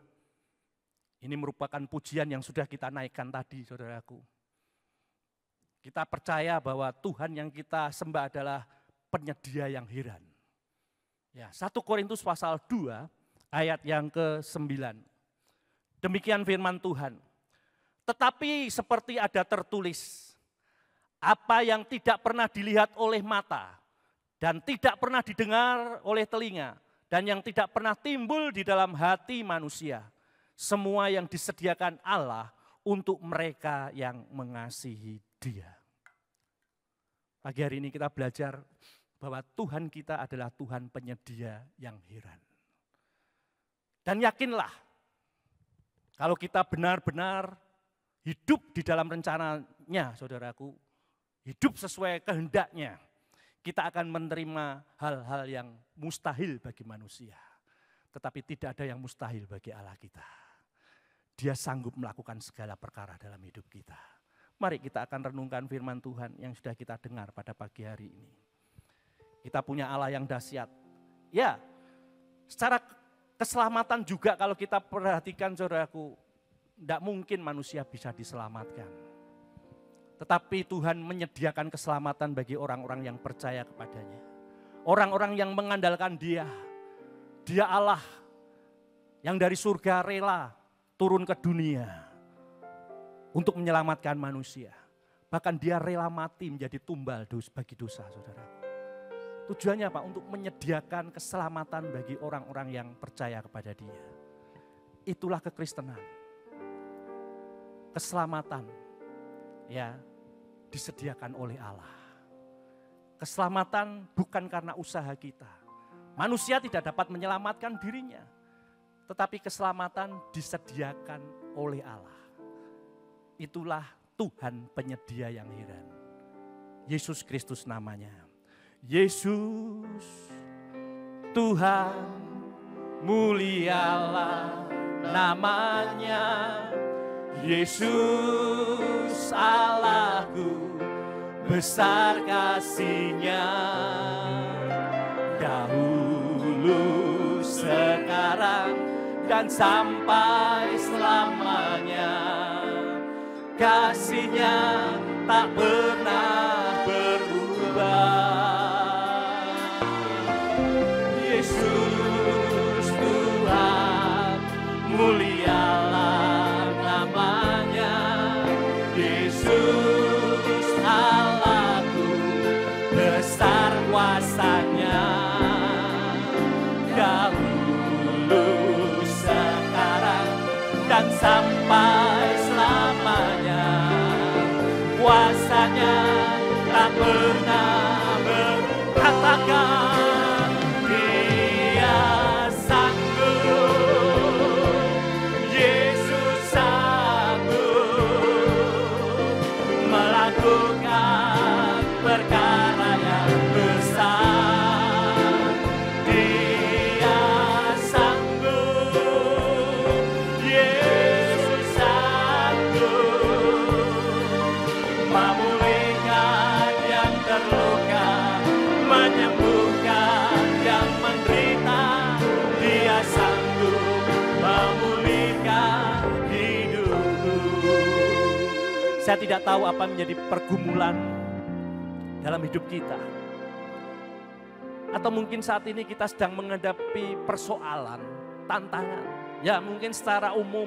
Speaker 4: Ini merupakan pujian yang sudah kita naikkan tadi, saudaraku. Kita percaya bahwa Tuhan yang kita sembah adalah penyedia yang heran. Ya, 1 Korintus pasal 2 ayat yang ke-9. Demikian firman Tuhan. Tetapi seperti ada tertulis, apa yang tidak pernah dilihat oleh mata dan tidak pernah didengar oleh telinga dan yang tidak pernah timbul di dalam hati manusia, semua yang disediakan Allah untuk mereka yang mengasihi Dia. Pagi hari ini kita belajar bahwa Tuhan kita adalah Tuhan penyedia yang heran. Dan yakinlah, kalau kita benar-benar hidup di dalam rencananya, saudaraku, hidup sesuai kehendaknya, kita akan menerima hal-hal yang mustahil bagi manusia. Tetapi tidak ada yang mustahil bagi Allah kita. Dia sanggup melakukan segala perkara dalam hidup kita. Mari kita akan renungkan firman Tuhan yang sudah kita dengar pada pagi hari ini. Kita punya Allah yang dahsyat. Ya, secara keselamatan juga kalau kita perhatikan, saudaraku, tidak mungkin manusia bisa diselamatkan. Tetapi Tuhan menyediakan keselamatan bagi orang-orang yang percaya kepadanya. Orang-orang yang mengandalkan Dia. Dia Allah yang dari surga rela turun ke dunia untuk menyelamatkan manusia. Bahkan Dia rela mati menjadi tumbal bagi dosa, saudara. Tujuannya apa? Untuk menyediakan keselamatan bagi orang-orang yang percaya kepada Dia. Itulah kekristenan. Keselamatan ya disediakan oleh Allah. Keselamatan bukan karena usaha kita. Manusia tidak dapat menyelamatkan dirinya. Tetapi keselamatan disediakan oleh Allah. Itulah Tuhan penyedia yang heran. Yesus Kristus namanya. Yesus, Tuhan, mulialah namanya. Yesus Allahku, besar kasih-Nya. Dahulu, sekarang, dan sampai selamanya. Kasih-Nya tak pernah berubah. Yesus Tuhan, mulialah namanya. Yesus Allahku, besar kuasa-Nya. Dahulu, sekarang, dan sampai selamanya. Kuasa-Nya tak pernah berkatakan. Perkara yang besar, Dia sanggup. Yesus sanggup memulihkan yang terluka, menyembuhkan yang menderita. Dia sanggup memulihkan hidupku. Saya tidak tahu apa menjadi pergumulan dalam hidup kita. Atau mungkin saat ini kita sedang menghadapi persoalan, tantangan. Ya mungkin secara umum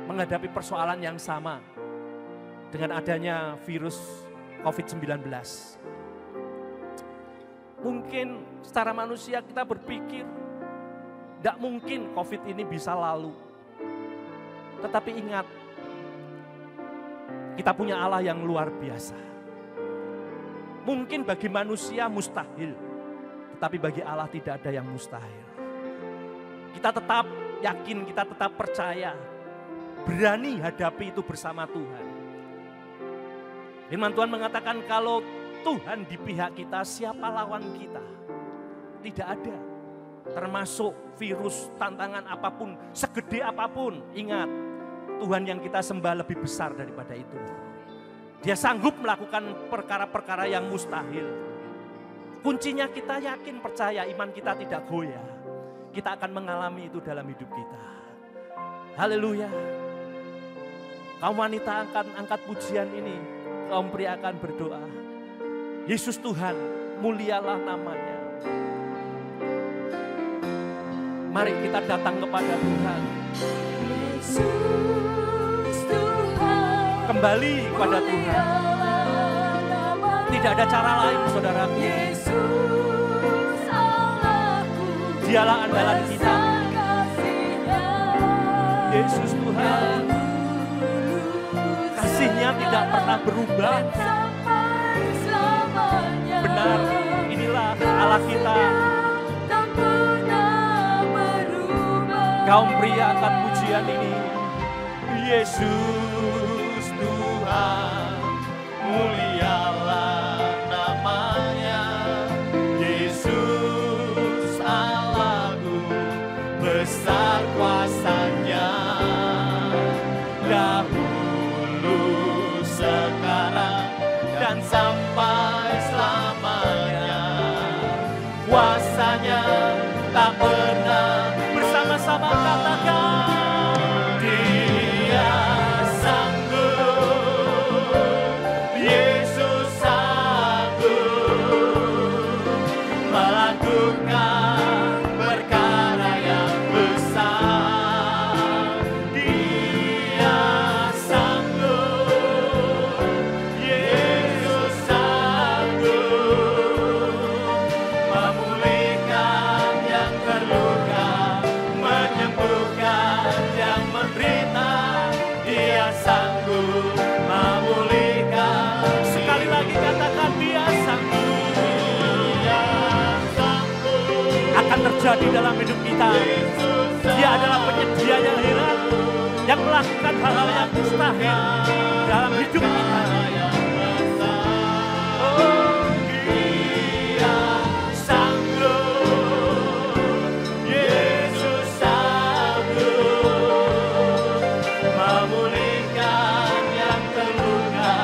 Speaker 4: menghadapi persoalan yang sama dengan adanya virus COVID-19. Mungkin secara manusia kita berpikir, tidak mungkin COVID ini bisa lalu. Tetapi ingat, kita punya Allah yang luar biasa. Mungkin bagi manusia mustahil, tetapi bagi Allah tidak ada yang mustahil. Kita tetap yakin, kita tetap percaya, berani hadapi itu bersama Tuhan. Firman Tuhan mengatakan kalau Tuhan di pihak kita, siapa lawan kita? Tidak ada. Termasuk virus, tantangan apapun, segede apapun. Ingat, Tuhan yang kita sembah lebih besar daripada itu. Dia sanggup melakukan perkara-perkara yang mustahil. Kuncinya kita yakin, percaya, iman kita tidak goyah. Kita akan mengalami itu dalam hidup kita. Haleluya. Kaum wanita akan angkat pujian ini. Kaum pria akan berdoa. Yesus Tuhan, mulialah namanya. Mari kita datang kepada Tuhan.
Speaker 5: Yesus Tuhan,
Speaker 4: Kembali kepada Tuhan. Tidak ada cara lain, saudaraku.
Speaker 5: Yesus Allahku,
Speaker 4: Dialah andalan kita.
Speaker 5: besar kasih-Nya,
Speaker 4: Yesus Tuhan, kasih-Nya tidak pernah berubah.
Speaker 5: sampai selamanya.
Speaker 4: Benar, inilah Allah kita.
Speaker 5: Tak pernah berubah.
Speaker 4: Kaum pria akan pujian ini. Yesus
Speaker 3: Tuhan, mulialah namanya. Yesus Allahku, besar kuasanya. Dahulu, sekarang, dan sampai selamanya. Kuasanya tak pernah.
Speaker 4: bersama-sama katakan.
Speaker 3: Dia sanggup, Yesus sanggup melakukan perkara yang besar. Dia sanggup, Yesus sanggup memulihkan yang terluka, menyembuhkan yang menderita. Dia sanggup memulihkan.
Speaker 4: Sekali lagi katakan, dia sanggup.
Speaker 3: Dia sanggup.
Speaker 4: Akan terjadi dalam hidup kita. Dia adalah penyedia yang heran, yang melakukan hal-hal yang mustahil dalam hidup kita.
Speaker 3: Oh, Dia sanggup, Yesus sanggup memulihkan yang terluka,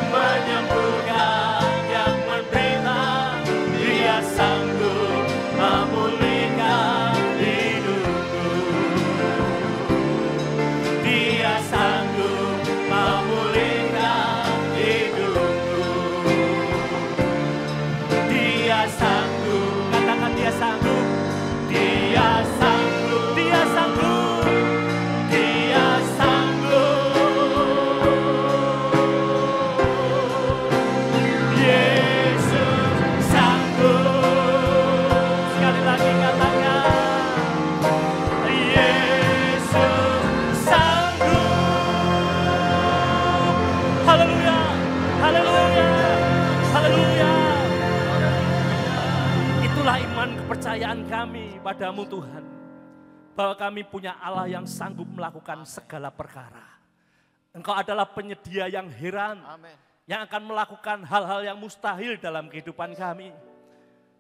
Speaker 3: menyembuhkan yang menderita. Dia sanggup memulihkan hidupku. Dia sanggup memulihkan hidupku. Dia sanggup,
Speaker 4: Katakan dia sanggup.
Speaker 3: dia sanggup,
Speaker 4: Dia sanggup.
Speaker 3: dia sanggup. Yesus sanggup.
Speaker 4: Sekali lagi katakan,
Speaker 3: Yesus sanggup.
Speaker 4: haleluya, haleluya, haleluya. Itulah iman kepercayaan kami padamu Tuhan. Bahwa kami punya Allah yang sanggup melakukan segala perkara. Engkau adalah penyedia yang heran.
Speaker 3: Amin.
Speaker 4: Yang akan melakukan hal-hal yang mustahil dalam kehidupan kami.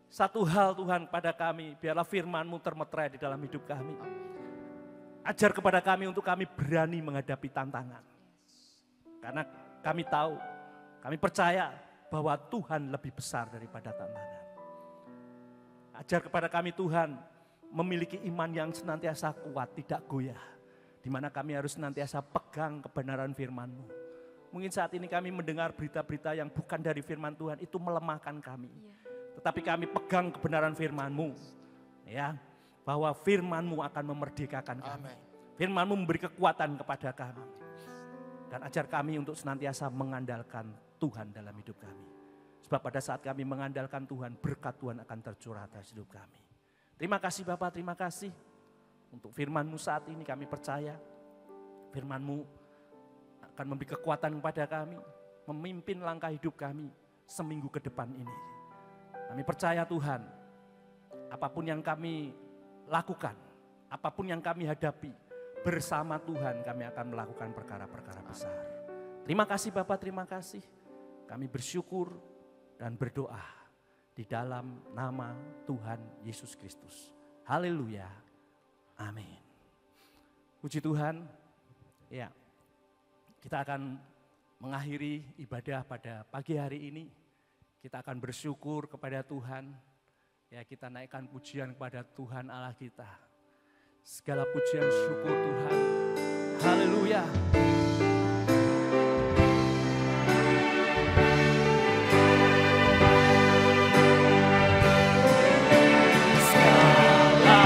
Speaker 4: Satu hal Tuhan pada kami, biarlah firman-Mu termeterai di dalam hidup kami. Ajar kepada kami untuk kami berani menghadapi tantangan. Karena kami tahu, kami percaya bahwa Tuhan lebih besar daripada tantangan. Ajar kepada kami Tuhan, memiliki iman yang senantiasa kuat, tidak goyah. Di mana kami harus senantiasa pegang kebenaran firman-Mu. Mungkin saat ini kami mendengar berita-berita yang bukan dari firman Tuhan, itu melemahkan kami. Tetapi kami pegang kebenaran firman-Mu. Ya, bahwa firman-Mu akan memerdekakan kami. Firman-Mu memberi kekuatan kepada kami. Dan ajar kami untuk senantiasa mengandalkan Tuhan dalam hidup kami. Sebab pada saat kami mengandalkan Tuhan, berkat Tuhan akan tercurah atas hidup kami. Terima kasih Bapak, terima kasih. Untuk firman-Mu saat ini kami percaya. Firman-Mu akan memberi kekuatan kepada kami. Memimpin langkah hidup kami seminggu ke depan ini. Kami percaya Tuhan, apapun yang kami lakukan, apapun yang kami hadapi, bersama Tuhan kami akan melakukan perkara-perkara besar. Terima kasih Bapak, terima kasih. Kami bersyukur dan berdoa di dalam nama Tuhan Yesus Kristus. Haleluya. Amin. Puji Tuhan. Ya, kita akan mengakhiri ibadah pada pagi hari ini. Kita akan bersyukur kepada Tuhan. Ya, kita naikkan pujian kepada Tuhan Allah kita. Segala pujian syukur Tuhan. Haleluya.
Speaker 3: Segala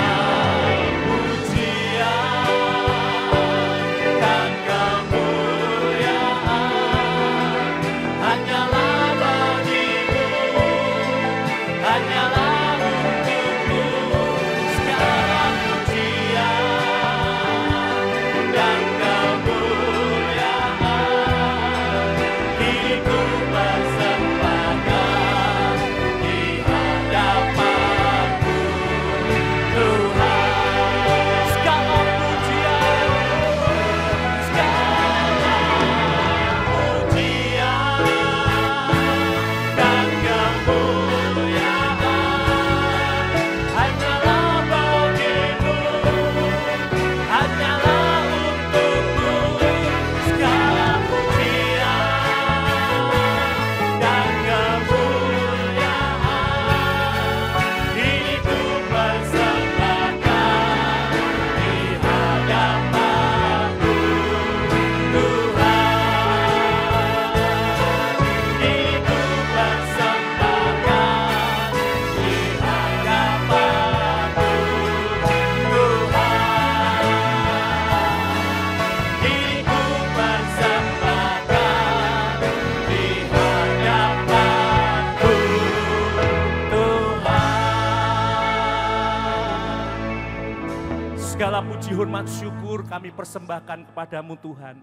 Speaker 4: puji, hormat, syukur kami persembahkan kepadamu Tuhan.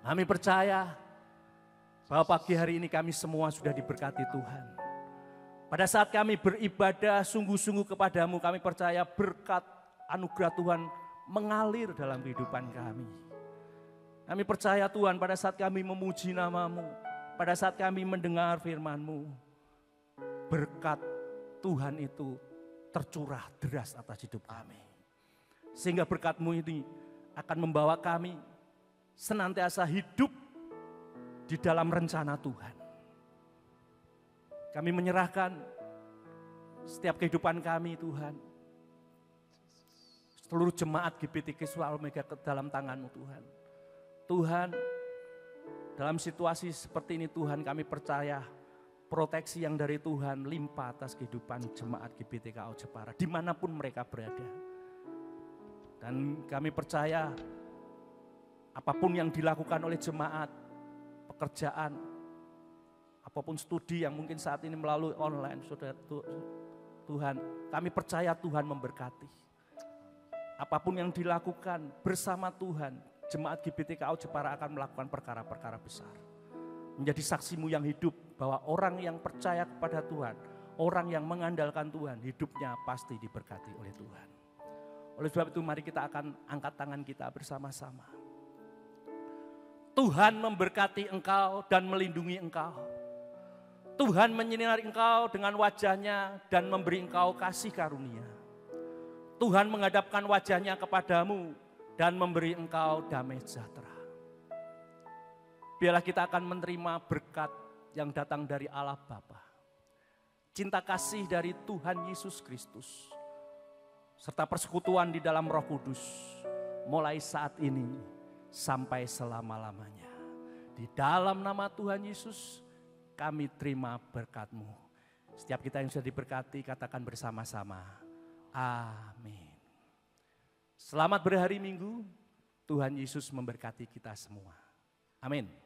Speaker 4: Kami percaya bahwa pagi hari ini kami semua sudah diberkati Tuhan. Pada saat kami beribadah sungguh-sungguh kepadamu, kami percaya berkat anugerah Tuhan mengalir dalam kehidupan kami. Kami percaya Tuhan pada saat kami memuji namamu, pada saat kami mendengar firman-Mu, berkat Tuhan itu tercurah deras atas hidup kami. Sehingga berkat-Mu ini akan membawa kami senantiasa hidup di dalam rencana Tuhan. Kami menyerahkan setiap kehidupan kami Tuhan. Seluruh jemaat GBT Kiswa Omega ke dalam tangan-Mu Tuhan. Tuhan, dalam situasi seperti ini Tuhan kami percaya proteksi yang dari Tuhan limpah atas kehidupan jemaat GBTKO Jepara dimanapun mereka berada. Dan kami percaya apapun yang dilakukan oleh jemaat, pekerjaan, apapun studi yang mungkin saat ini melalui online, saudara Tuhan, kami percaya Tuhan memberkati. Apapun yang dilakukan bersama Tuhan, jemaat GBTKO Jepara akan melakukan perkara-perkara besar. Menjadi saksimu yang hidup bahwa orang yang percaya kepada Tuhan, orang yang mengandalkan Tuhan, hidupnya pasti diberkati oleh Tuhan. Oleh sebab itu mari kita akan angkat tangan kita bersama-sama. Tuhan memberkati engkau dan melindungi engkau. Tuhan menyinari engkau dengan wajahnya dan memberi engkau kasih karunia. Tuhan menghadapkan wajahnya kepadamu dan memberi engkau damai sejahtera. Biarlah kita akan menerima berkat yang datang dari Allah Bapa. Cinta kasih dari Tuhan Yesus Kristus. Serta persekutuan di dalam Roh Kudus. Mulai saat ini sampai selama-lamanya. Di dalam nama Tuhan Yesus kami terima berkat-Mu. Setiap kita yang sudah diberkati katakan bersama-sama. Amin. Selamat berhari Minggu. Tuhan Yesus memberkati kita semua. Amin.